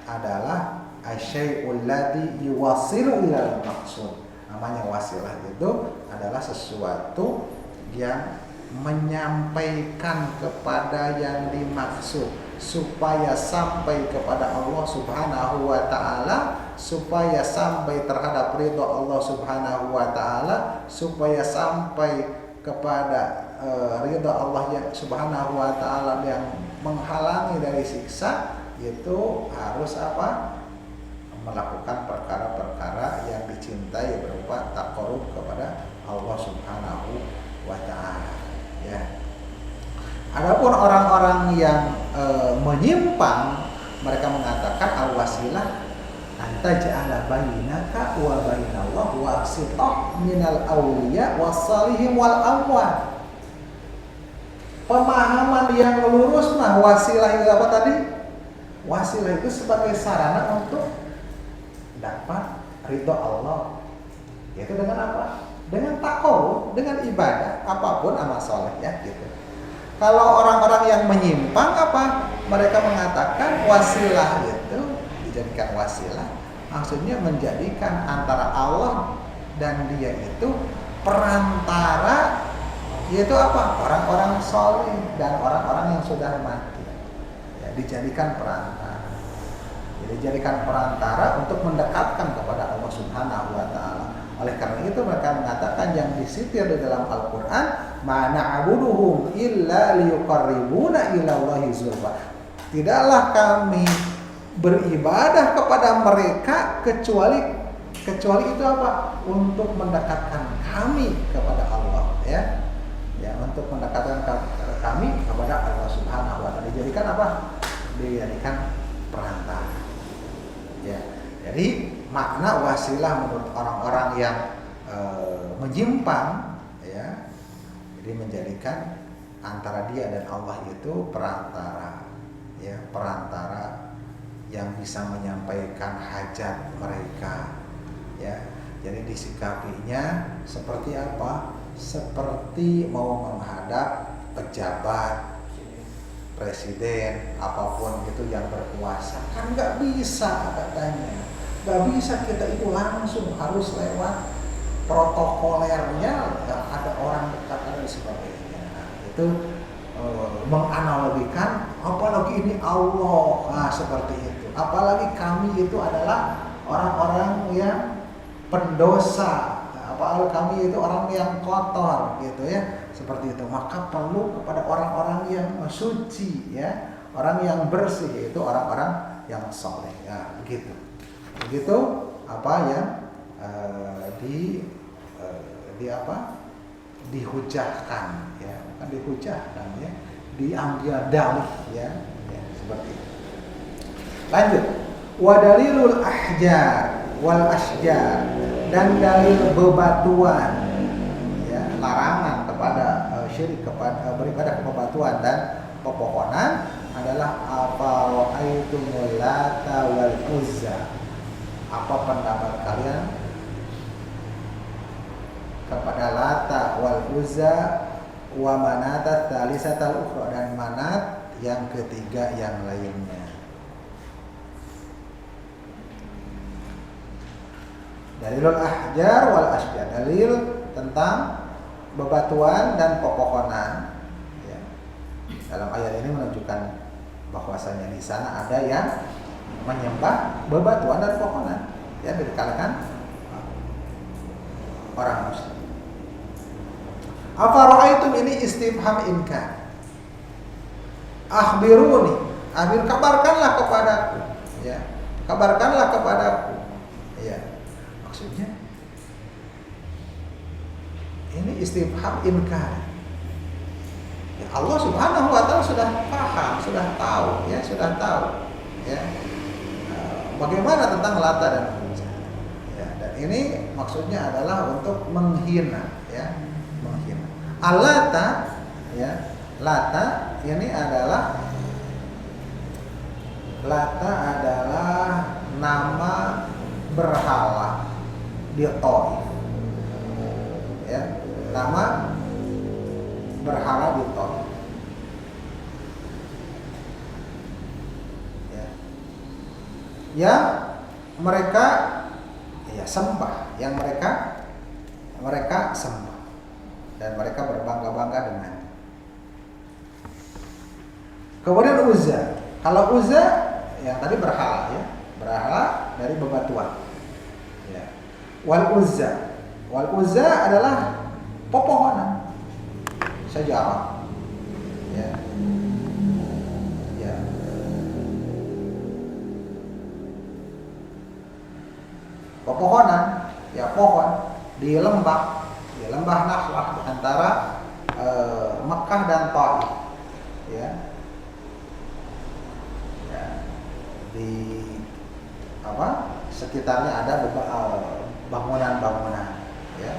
adalah asyai'ul ladzi yuwassilu ilal maqsud. Namanya wasilah itu adalah sesuatu yang menyampaikan kepada yang dimaksud supaya sampai kepada Allah Subhanahu wa taala, supaya sampai terhadap ridha Allah Subhanahu wa taala, supaya sampai kepada ridha Allah yang Subhanahu wa taala yang menghalangi dari siksa. Itu harus apa? Melakukan perkara-perkara yang dicintai berupa taqarrub kepada Allah Subhanahu wa taala, ya. Adapun orang-orang yang menyimpang, mereka mengatakan al-wasilah anta ja'ala bainaka wa bainallah wasithah minal awliya wassalihin wal amwat. Pemahaman yang lurus mah wasilah itu apa tadi? Wasilah itu sebagai sarana untuk dapat ridho Allah. Yaitu dengan apa? Dengan taqarrub, dengan ibadah, apapun amal soleh, ya gitu. Kalau orang-orang yang menyimpang apa? Mereka mengatakan wasilah itu dijadikan wasilah, maksudnya menjadikan antara Allah dan dia itu perantara, yaitu apa? Orang-orang soleh dan orang-orang yang sudah mati, ya, dijadikan perantara. Jadi dijadikan perantara untuk mendekatkan kepada Allah Subhanahu wa taala. Oleh karena itu mereka mengatakan yang disitir di dalam Al-Qur'an, ma na'buduhum illa liyuqarribuna ila Allahi zulfa. Tidaklah kami beribadah kepada mereka kecuali itu apa? Untuk mendekatkan kami kepada Allah, ya. Ya, untuk mendekatkan kami kepada Allah Subhanahu wa taala. Dijadikan apa? Dijadikan perantara. Ya. Jadi makna wasilah menurut orang-orang yang menyimpang, ya, jadi menjadikan antara dia dan Allah itu perantara, ya, perantara yang bisa menyampaikan hajat mereka, ya. Jadi disikapinya seperti apa? Seperti mau menghadap pejabat, presiden, apapun itu yang berkuasa. Kan nggak bisa katanya. Gak bisa kita itu langsung, harus lewat protokolernya, ada orang dekat dan sebagainya. Nah, itu menganalogikan, apalagi ini Allah, nah, seperti itu. Apalagi kami itu adalah orang-orang yang pendosa, apalagi kami itu orang yang kotor, gitu ya, seperti itu. Maka perlu kepada orang-orang yang suci, ya, orang yang bersih, yaitu orang-orang yang soleh, ya, begitu. Begitu apa yang dihujahkan, ya, bukan dihujahkan, ya, diambil dalih, ya, seperti itu. Lanjut, wa dalilul ahjar wal asjar, dan dalil bebatuan, ya, larangan kepada syirik, kepada beribadah kepada bebatuan dan pepohonan adalah apa, wa'aitumul lata wal uzza. Apa pendapat kalian kepada Lata wal Uzza wa Manat tsalisatal ukhra, dan Manat yang ketiga yang lainnya? Dalilul ahjar wal asjar, dalil tentang bebatuan dan pepohonan. Ya. Dalam ayat ini menunjukkan bahwasanya di sana ada yang menyembah bebatuan dan pepohonan, ya, dari kalangan orang muslim. Afara'aitum, ini istifham inkar. Akhbiruni, kabarkanlah kepadaku, ya. Kabarkanlah kepadaku. Ya. Maksudnya ini istifham inkar. Ya, Allah Subhanahu wa taala sudah paham, sudah tahu, ya, sudah tahu, ya. Bagaimana tentang Lata dan Uzza. Ya, dan ini maksudnya adalah untuk menghina, ya, menghina. Alata, ya, Lata ini adalah nama berhala di Taif, ya, nama berhala di Taif, ya, yang mereka, ya, sembah, yang mereka sembah, dan mereka berbangga-bangga dengan. Kemudian Uzza, kalau Uzza yang tadi berhala, ya, berhala dari bebatuan. Ya. Wal Uzza adalah pepohonan, sejarah, ya, ya. Pepohonan, ya, pohon di lembah Nakhlah antara Mekah dan Taif, ya. Ya. Di sekitarnya ada bangunan-bangunan, ya.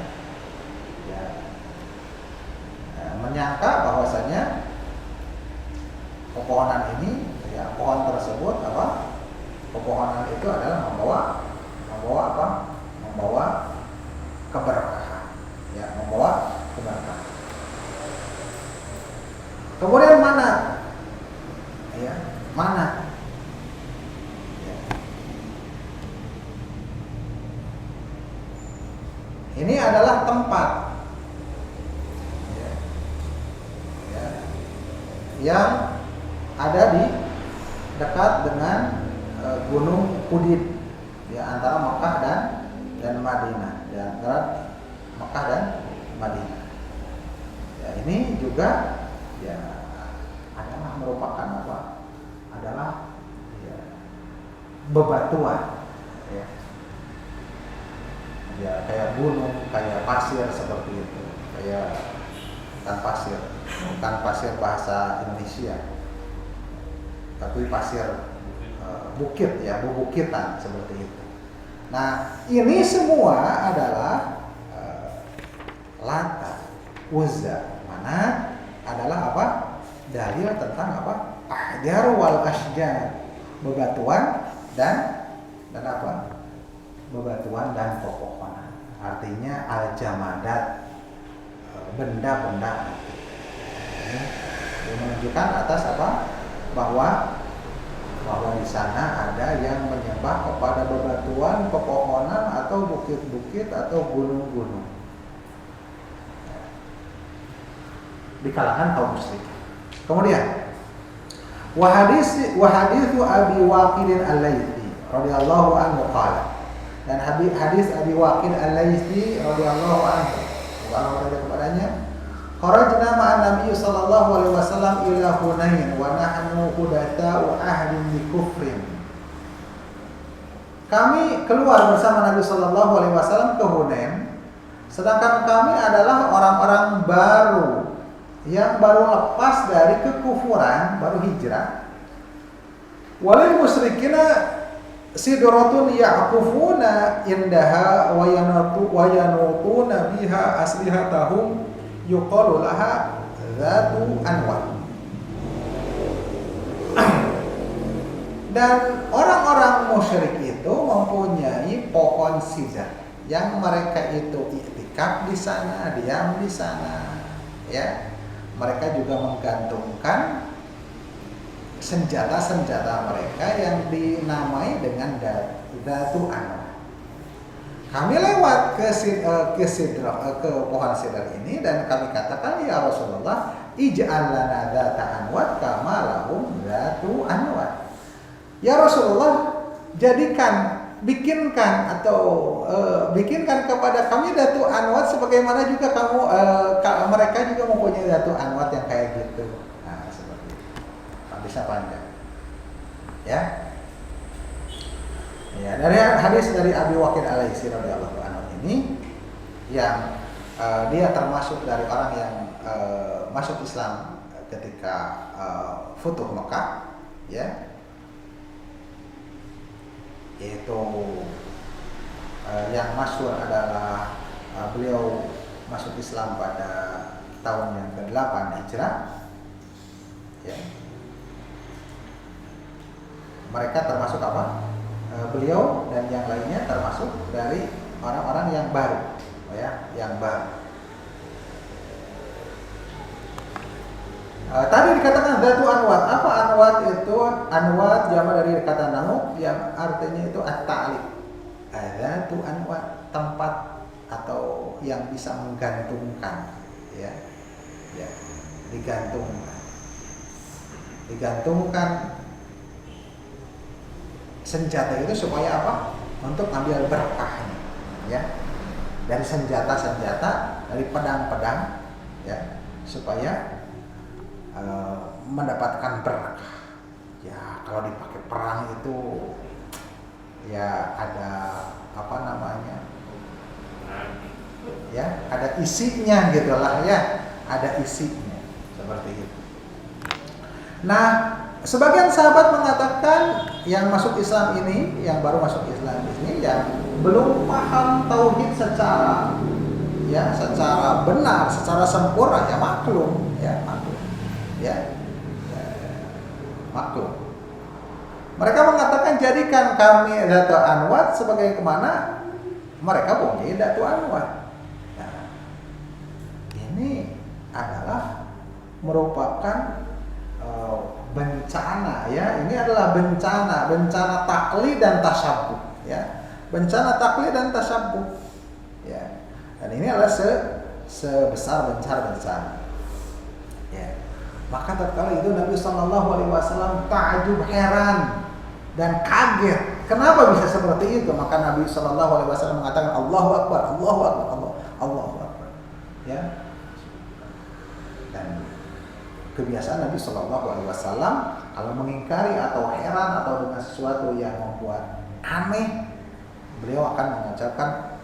Ya. Menyangka bahwasanya pepohonan ini, ya, pohon tersebut pepohonan itu adalah membawa keberkahan, ya, membawa keberkahan. Kemudian Manat, ya, Manat. Ini adalah tempat, ya, ya, yang ada di dekat dengan Gunung Udin, ya, antara Mekah dan Madinah, ya, antara Mekah dan Madinah. Ya, ini juga, ya, adalah merupakan adalah, ya, bebatuan, ya. Ya, kayak gunung, kayak pasir seperti itu, kayak bukan pasir bahasa Indonesia, tapi pasir bukit, ya, bebukitan seperti itu. Nah, ini semua adalah Lata, Uzza, Manat adalah dalil tentang ahjar wal asjar, bebatuan dan bebatuan dan pepohonan. Artinya al-jamadat, benda-benda. Ini menunjukkan atas bahwa di sana ada yang menyembah kepada bebatuan, pepohonan, atau bukit-bukit atau gunung-gunung di kalangan kaum muslim. Kemudian wahadithu Abi Waqid al-Laythi radhiyallahu anhu qala, dan hadis Abi Waqid al-Laythi radhiyallahu anhu, Allah berada kepadanya, kharajna ma'an Nabi sallallahu alaihi wasallam ila Hunain wa nahnu hudata'u ahdin bi kufrin. Kami keluar bersama Nabi sallallahu alaihi wasallam ke Hunain, sedangkan kami adalah orang-orang baru yang baru lepas dari kekufuran, baru hijrah. Walil musyrikina sidratun ya'kufuna indaha wa yanutuna biha aslihatahum yuqalu laha dzatu anwar. Dan orang-orang musyrik itu itu mempunyai pohon sidar yang mereka itu iktikaf di sana, diam di sana, ya. Mereka juga menggantungkan senjata-senjata mereka yang dinamai dengan Dzatu Anwat. Kami lewat ke pohon sidar ini dan kami katakan, ya Rasulullah, ij'al lana Dzata Anwat kama lahum Dzatu Anwat. Ya Rasulullah, bikinkan kepada kami Dzatu Anwat sebagaimana juga mereka juga mempunyai Dzatu Anwat yang kayak gitu. Nah, seperti itu. Hadisnya panjang. Ya. Ya, dari hadis dari Abi Waqid Al-Laitsi radhiyallahu anhu ini yang dia termasuk dari orang yang masuk Islam ketika Futuh Mekah, ya. Yaitu yang masyhur adalah beliau masuk Islam pada tahun yang ke-8 Hijrah, ya. Mereka termasuk apa? Beliau dan yang lainnya termasuk dari orang-orang yang baru, ya, yang baru. Tadi dikatakan Dzatu Anwat. Apa Anwat itu? Anwat jamak dari kata namuk yang artinya itu at-ta'liq. Dzatu Anwat, tempat atau yang bisa menggantungkan, ya. Ya, digantungkan senjata itu supaya apa? Untuk ambil berkahnya, ya. Dari senjata-senjata, dari pedang-pedang, ya, supaya mendapatkan berkah. Ya, kalau dipakai perang itu ya ada apa namanya? Ya, ada isinya gitulah, ya. Ada isinya seperti itu. Nah, sebagian sahabat mengatakan yang masuk Islam ini, yang baru masuk Islam ini, yang belum paham tauhid secara benar, secara sempurna, ya maklum. Mereka mengatakan jadikan kami Dzatu Anwat sebagaimana mereka punya Dzatu Anwat. Nah, ini adalah merupakan bencana, ya. Ini adalah bencana taklid dan tasyabbuh, ya. Bencana taklid dan tasyabbuh, ya. Dan ini adalah sebesar bencana, ya. Maka tatkala itu Nabi SAW ta'ajub, heran dan kaget. Kenapa bisa seperti itu? Maka Nabi SAW mengatakan Allahu Akbar, Allahu Akbar, Allahu Akbar, ya. Dan kebiasaan Nabi SAW kalau mengingkari atau heran atau dengan sesuatu yang membuat aneh, beliau akan mengucapkan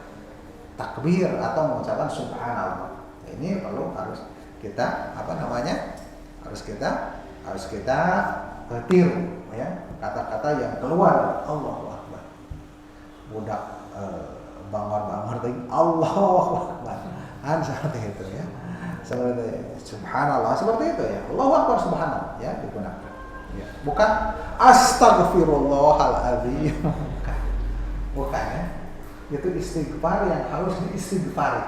takbir atau mengucapkan subhanallah. Ini harus kita harus kita tiru, ya, kata-kata yang keluar Allahu Akbar. Budak bangor-bangor tadi Allahu Akbar, seperti itu, ya. Seperti subhanallah, seperti itu, ya. Allahu Akbar, subhanallah, ya, digunakan, ya. Bukan astagfirullahaladzim, bukan, ya. Itu istighfar yang harus diistighfari,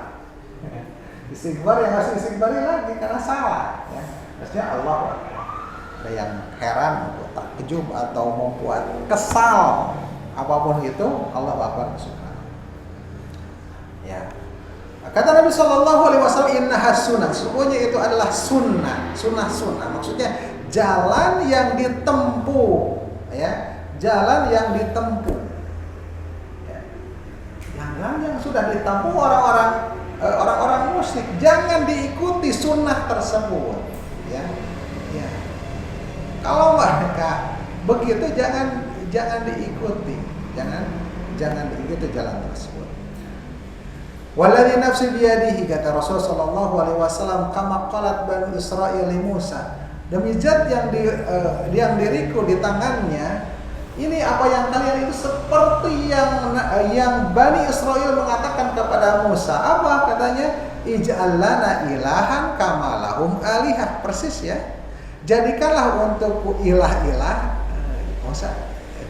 istighfar yang harus diistighfari lagi karena salah, ya. Maksudnya Allahu Akbar. Ada yang heran atau takjub atau membuat kesal apapun itu, Allahu Akbar, subhanallah, ya. Kata Nabi SAW, innaha sunnah, sesungguhnya itu adalah sunnah. Maksudnya jalan yang ditempuh, ya, jalan yang ditempuh, ya. Jalan yang sudah ditempuh orang-orang musyrik, jangan diikuti sunnah tersebut, ya. Kalau mereka begitu, jangan diikuti, jangan diikuti jalan tersebut. Walladzi nafsi biyadihi, kata Rasul sallallahu alaihi wasallam, kama qalat Bani Israil li Musa, demi zat yang diriku di tangannya, ini apa yang kalian itu seperti yang Bani Israil mengatakan kepada Musa. Apa katanya? Ij'al lana ilahan kama lahum alihah, persis, ya. Jadikanlah untukku ilah-ilah. Musa,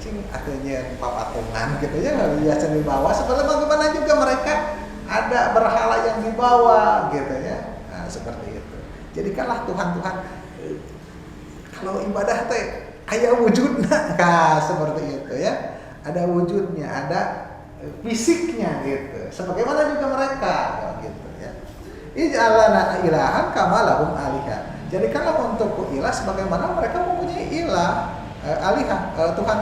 cing artinya papatungan gitu ya, biasa dibawa. Sebenarnya bagaimana juga mereka ada berhala yang dibawa gitu ya. Nah, seperti itu. Jadikanlah Tuhan kalau ibadah teh kayak wujudnya, nah, seperti itu ya. Ada wujudnya, ada fisiknya gitu. Sebagaimana juga mereka gitu ya. Ij'alana ilahan kama lahum alihah. Jadikanlah untukku ilah sebagaimana mereka mempunyai ilah, alihah, Tuhan.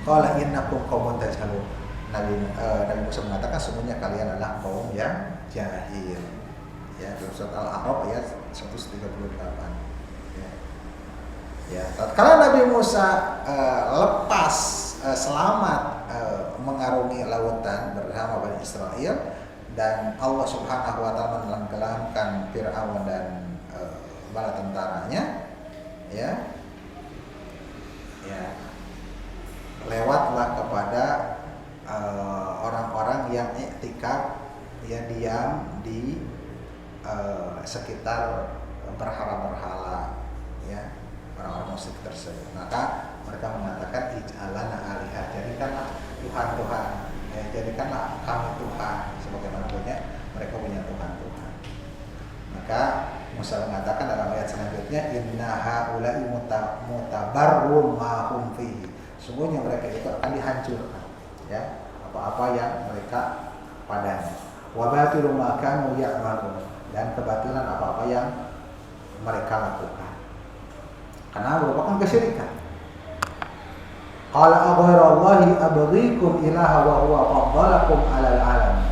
Qala innakum qaumun tajhalun. Nabi Musa mengatakan sesungguhnya kalian adalah kaum yang jahil. Ya, dalam surat Al-A'raf ayat 138. Ya, tatkala Nabi Musa lepas selamat mengarungi lautan bersama Bani Israel dan Allah Subhanahu wa taala menenggelamkan Firaun dan bala tentaranya, ya. Lewatlah kepada orang-orang yang i'tikaf, ya, diam di sekitar berhala-berhala, ya, orang-orang musyrik tersebut. Maka mereka mengatakan ij'alana alihah, jadikanlah Tuhan-Tuhan, ya, jadikanlah kami Tuhan, sebagaimana mereka punya Tuhan-Tuhan. Maka Musa mengatakan dalam ayat selanjutnya, inna haula'i mutabarrun ma hum fihi. Sungguhnya mereka itu akan dihancurkan, ya, apa-apa yang mereka padanya. Wa batilu ma kanu ya'malun, dan kebatilan apa-apa yang mereka lakukan, karena merupakan kesyirikan. Qala aghairallahi abghikum ilaha wa huwa faddalakum 'alal 'alamin.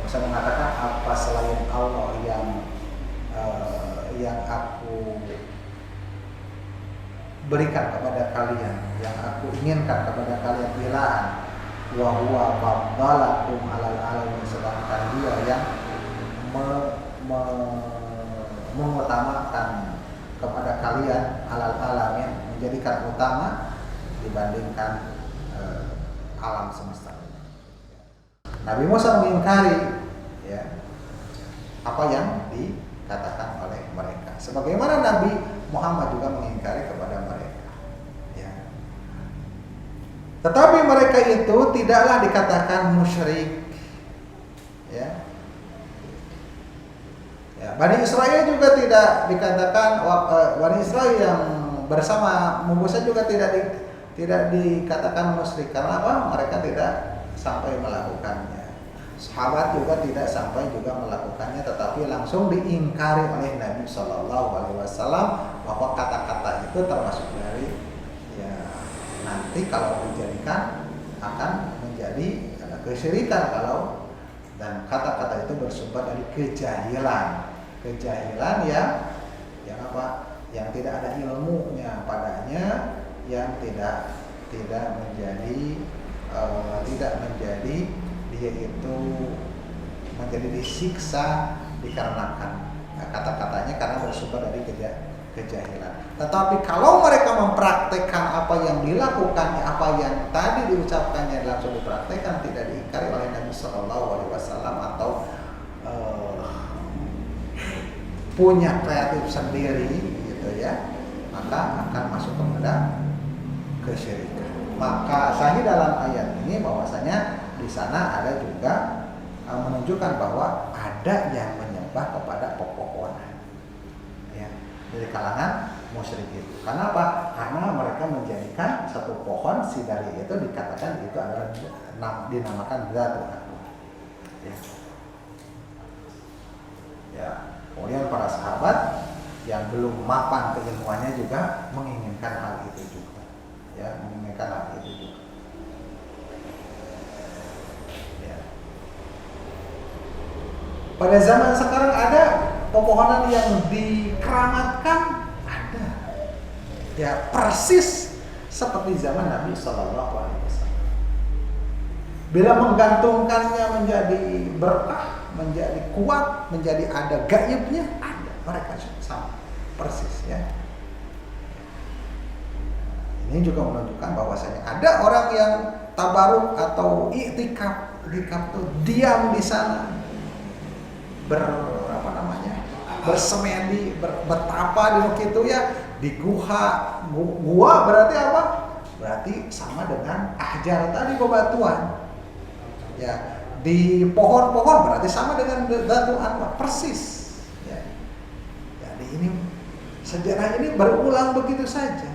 Musa mengatakan, apa selain Allah yang aku berikan kepada kalian, yang aku inginkan kepada kalian ilahan wa huwa faddalakum 'alal 'alamin, sedangkan Dia yang mengutamakan kepada kalian alal alamin, menjadikan utama dibandingkan alam semesta. Nabi Musa mengingkari, ya, apa yang dikatakan oleh mereka, sebagaimana Nabi Muhammad juga mengingkari kepada mereka, ya. Tetapi mereka itu tidaklah dikatakan musyrik, ya. Ya, Bani Israel juga tidak dikatakan, Bani Israel yang bersama Musa juga tidak dikatakan musyrik. Karena apa? Mereka tidak sampai melakukannya. Sahabat juga tidak sampai juga melakukannya, tetapi langsung diingkari oleh Nabi Shallallahu Alaihi Wasallam bahwa kata-kata itu termasuk dari, ya, nanti kalau dijadikan akan menjadi kesyirikan kalau, dan kata-kata itu bersumber dari kejahilan yang apa? Yang tidak ada ilmunya padanya, yang tidak menjadi dia itu menjadi disiksa dikarenakan kata-katanya, karena bersumber dari kejahilan. Tetapi kalau mereka mempraktekkan apa yang dilakukannya, apa yang tadi diucapkannya langsung dipraktekkan, tidak diingkari oleh Nabi Shallallahu Alaihi Wasallam atau punya kreatif sendiri, gitu ya, maka akan masuk kepada kesyirikan. Maka sahih dalam ayat ini bahwasanya di sana ada juga menunjukkan bahwa ada yang menyembah kepada pepohonan, ya, dari kalangan musyrik itu. Karena apa? Karena mereka menjadikan satu pohon sidari itu dikatakan itu adalah dinamakan Zatul Aqwa. Ya. Ya. Kemudian para sahabat yang belum mapan keilmuannya juga menginginkan hal itu juga. Ya, menginginkan hal itu juga. Ya. Pada zaman sekarang ada pepohonan yang dikeramatkan, ada. Ya, persis seperti zaman Nabi Shallallahu Alaihi Wasallam. Bila menggantungkannya menjadi berkah, menjadi kuat, menjadi ada gaibnya, ada, mereka sama persis, ya. Ini juga menunjukkan bahwasanya ada orang yang tabaruk atau i'tikaf itu diam di sana, bersemedi, bertapa di situ, ya, Di gua berarti apa? Berarti sama dengan ahjar tadi, bebatuan. Ya, di pohon-pohon berarti sama dengan Dzatul Anwar, persis. Ya. Jadi ini sejarah ini berulang begitu saja.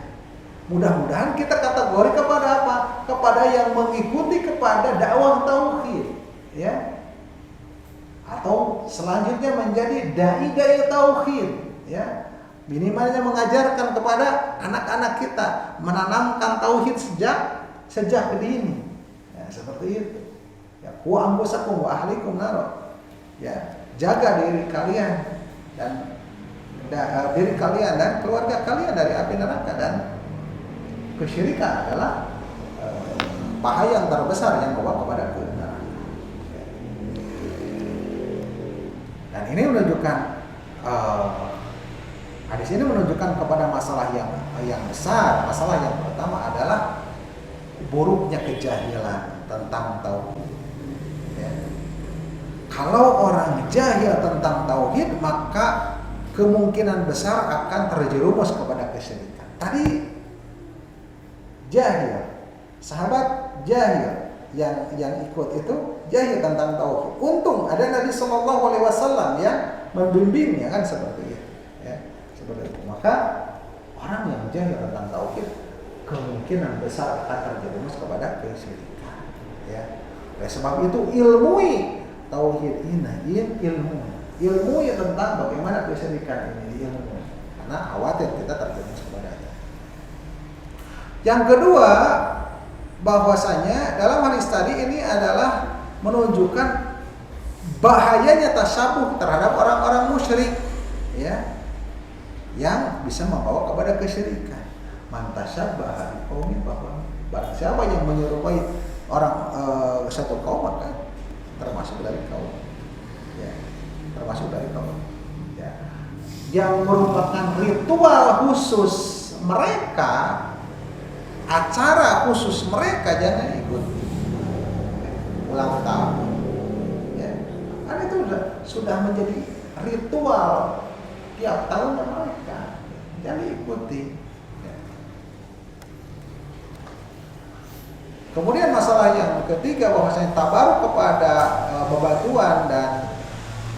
Mudah-mudahan kita kategori kepada apa? Kepada yang mengikuti kepada dakwah tauhid, ya. Atau selanjutnya menjadi dai tauhid, ya. Minimalnya mengajarkan kepada anak-anak kita menanamkan tauhid sejak dini. Ya, seperti itu. Ya, qu anfusakum wa ahlikum nar. Ya, jaga diri kalian dan diri kalian dan keluarga kalian dari api neraka. Dan kesyirikan adalah bahaya yang terbesar yang membawa kepada neraka. Dan ini menunjukkan hadis ini menunjukkan kepada masalah yang besar. Masalah yang pertama adalah buruknya kejahilan tentang tauhid. Ya. Kalau orang jahil tentang tauhid, maka kemungkinan besar akan terjerumus kepada kesyirikan. Tadi jahil, sahabat jahil yang ikut itu jahil tentang tauhid. Untung ada Nabi Shallallahu Alaihi Wasallam yang membimbingnya, kan seperti itu. Ya, seperti itu. Maka orang yang jahil tentang tauhid kemungkinan besar akan terjerumus kepada kesyirikan. Ya. Oleh sebab itu ilmui tauhid ini, ilmui tentang bagaimana kesyirikan ini, ilmu. Karena khawatir kita terjerumus kepadanya. Yang kedua, bahwasanya dalam hadis tadi ini adalah menunjukkan bahayanya tasyabuh terhadap orang-orang musyrik, ya, yang bisa membawa kepada kesyirikan. Man tasyabbaha biqaumin fahuwa, barang siapa yang menyerupai orang satu kaum maka termasuk dari kaum, ya, termasuk dari kaum, ya, yang merupakan ritual khusus mereka, acara khusus mereka, jangan ikuti. Ulang tahun, ya, kan itu sudah menjadi ritual tiap tahunnya mereka, jangan diikuti. Kemudian masalah yang ketiga, bahwasanya tabaruk kepada bebatuan dan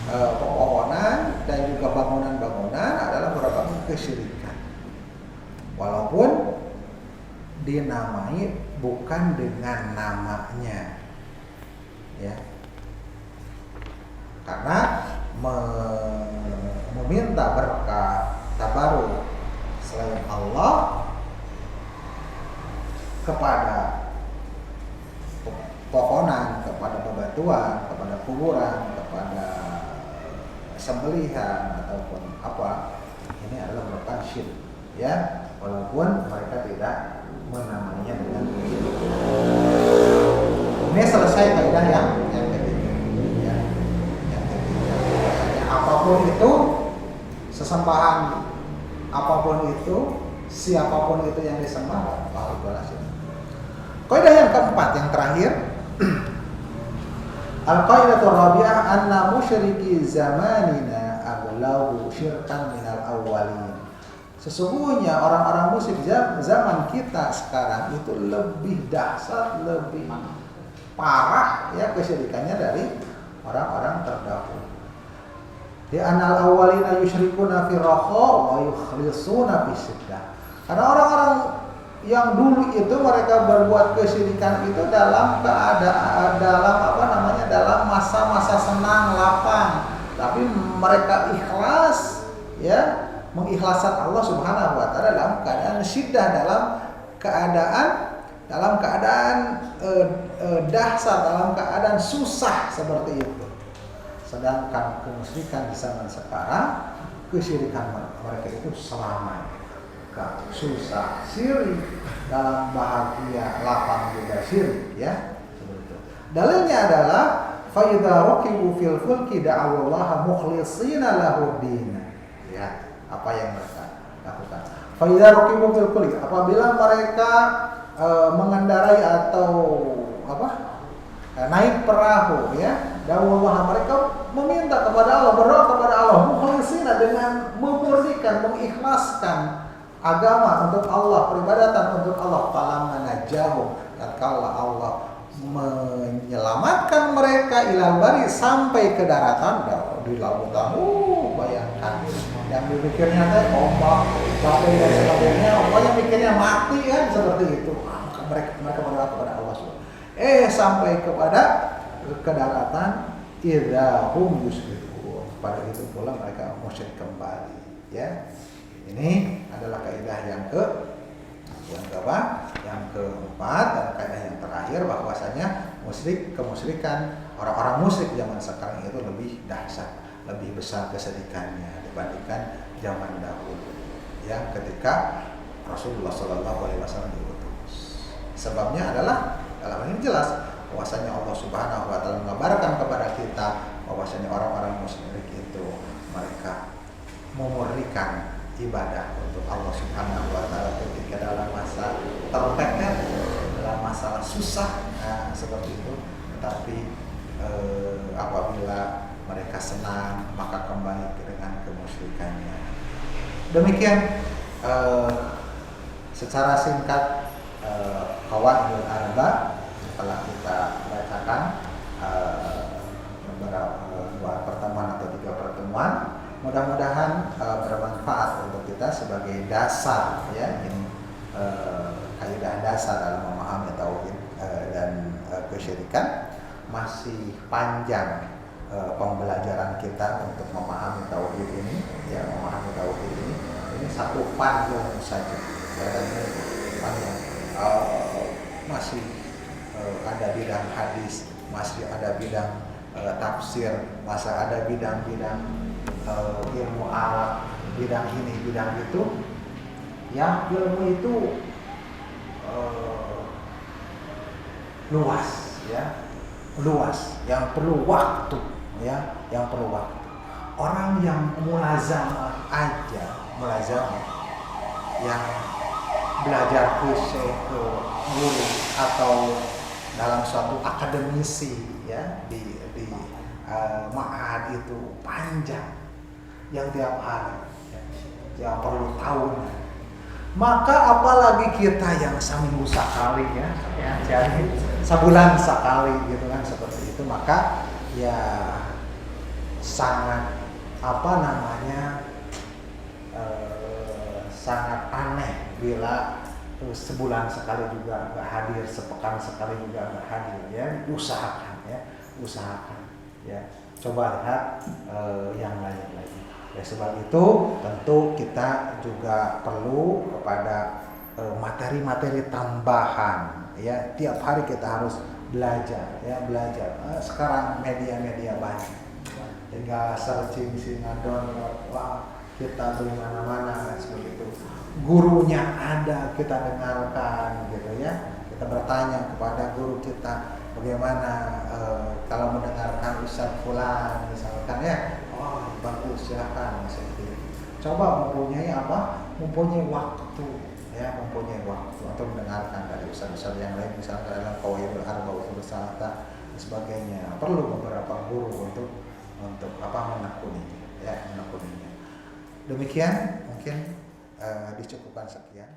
pepohonan dan juga bangunan-bangunan adalah merupakan kesyirikan. Walaupun dinamai bukan dengan namanya, ya, karena meminta berkah tabaruk selain Allah kepada pohonan, kepada bebatuan, kepada kuburan, kepada sembelihan ataupun apa, ini adalah merupakan syirik, ya, walaupun mereka tidak menamainya dengan syirik. Ini selesai kaidah yang ketiga, ya, yang ketiga. Apapun itu sesembahan, apapun itu, siapapun itu yang disembah, Allah syirik. Kaidah yang keempat, yang terakhir, al-qaidatur rabi'ah anna musyriki zamanina aghlabu syirkan minal awwalin. Sesungguhnya orang-orang musyrik zaman kita sekarang itu lebih dahsyat, lebih parah, ya, kesyirikannya dari orang-orang terdahulu. Di anal awwalina yusyrikuna fi raha wa yukhlisuna fi syiddah. Karena orang-orang yang dulu itu mereka berbuat kesyirikan itu dalam keadaan, dalam masa-masa senang, lapang, tapi mereka ikhlas, ya, mengikhlaskan Allah Subhanahu wa taala dalam keadaan syiddah, dalam keadaan dahsyat, dalam keadaan susah seperti itu. Sedangkan kemusyrikan di zaman sekarang, kesyirikan mereka itu selamanya. Susah syirik, dalam bahagia lapang juga syirik, ya, seperti itu. Dalilnya adalah fa idza raqibu fil fulki da'awallaha mukhlishina lahu din. Ya, apa yang mereka lakukan. Fa idza raqibu fil fulki, apabila mereka mengendarai atau naik perahu, ya, da'awallaha, mereka meminta kepada Allah, berdoa kepada Allah, mukhlishina, dengan memurnikan, mengikhlaskan agama untuk Allah, peribadatan untuk Allah. Falamma najahum, tatkala Allah menyelamatkan mereka ilal bari, sampai ke daratan di lautan. Bayangkan yang dipikirnya teh ombak, badai dan sebagainya, pokoknya pikirnya mati kan seperti itu. Mereka berdoa kepada Allah SWT. Sampai kepada ke daratan, idahum yusyrikun. Pada itu pula mereka musyrik kembali. Ya, ini adalah kaidah yang keempat, dan kaidah yang terakhir bahwasanya kemusyrikan orang-orang musyrik zaman sekarang itu lebih dahsyat, lebih besar kesedihannya dibandingkan zaman dahulu. Ya, ketika Rasulullah SAW diutus. Sebabnya adalah dalam ini jelas bahwasanya Allah Subhanahu wa taala mengabarkan kepada kita bahwasanya orang-orang musyrik itu mereka memurnikan ibadah untuk Allah Subhanahu wa taala ketika dalam masa tertekan, dalam masalah susah, seperti itu. Tetapi apabila mereka senang, maka kembali dengan kemusyrikannya. Demikian secara singkat Qawaidul Arba telah kita bacakan beberapa dua pertemuan atau 3 pertemuan. Mudah-mudahan bermanfaat untuk kita sebagai dasar, ya, ini kaidah dasar dalam memahami tauhid dan kesyirikan. Masih panjang pembelajaran kita untuk memahami tauhid ini, ya, memahami tauhid ini. Ini satu panjang saja, ya, dan ini panjang. Masih ada bidang hadis, masih ada bidang tafsir, masih ada bidang-bidang ilmu alam, bidang ini, bidang itu. Yang ilmu itu luas, ya, luas, yang perlu waktu, ya, yang perlu waktu. Orang yang mulazamah aja, yang belajar ke guru atau dalam suatu akademisi, ya, di ma'had itu panjang, yang tiap hari, ya, yang perlu tahun. Maka apalagi kita yang seminggu sekali, ya, jadi sebulan sekali gitu kan, seperti itu. Maka ya sangat sangat aneh bila sebulan sekali juga nggak hadir, sepekan sekali juga nggak hadir, ya. Usahakan, ya. Coba lihat yang lain lagi. Ya, sebab itu tentu kita juga perlu kepada materi-materi tambahan, ya. Tiap hari kita harus belajar, ya, belajar. Sekarang media-media banyak, tinggal searching, download, wah, kita di mana-mana, seperti itu. Gurunya ada, kita dengarkan, gitu, ya. Kita bertanya kepada guru kita, bagaimana kalau mendengarkan Ustaz Fulan misalkan, ya. Oh, bagus, silakan, seperti itu. Coba mempunyai waktu, ya, mempunyai waktu untuk mendengarkan dari ustaz-ustaz yang lain, misalkan dalam Qawaidul Arba, usul salata dan sebagainya. Perlu beberapa guru untuk menekuninya, ya, menekuninya. Demikian mungkin dicukupkan sekian.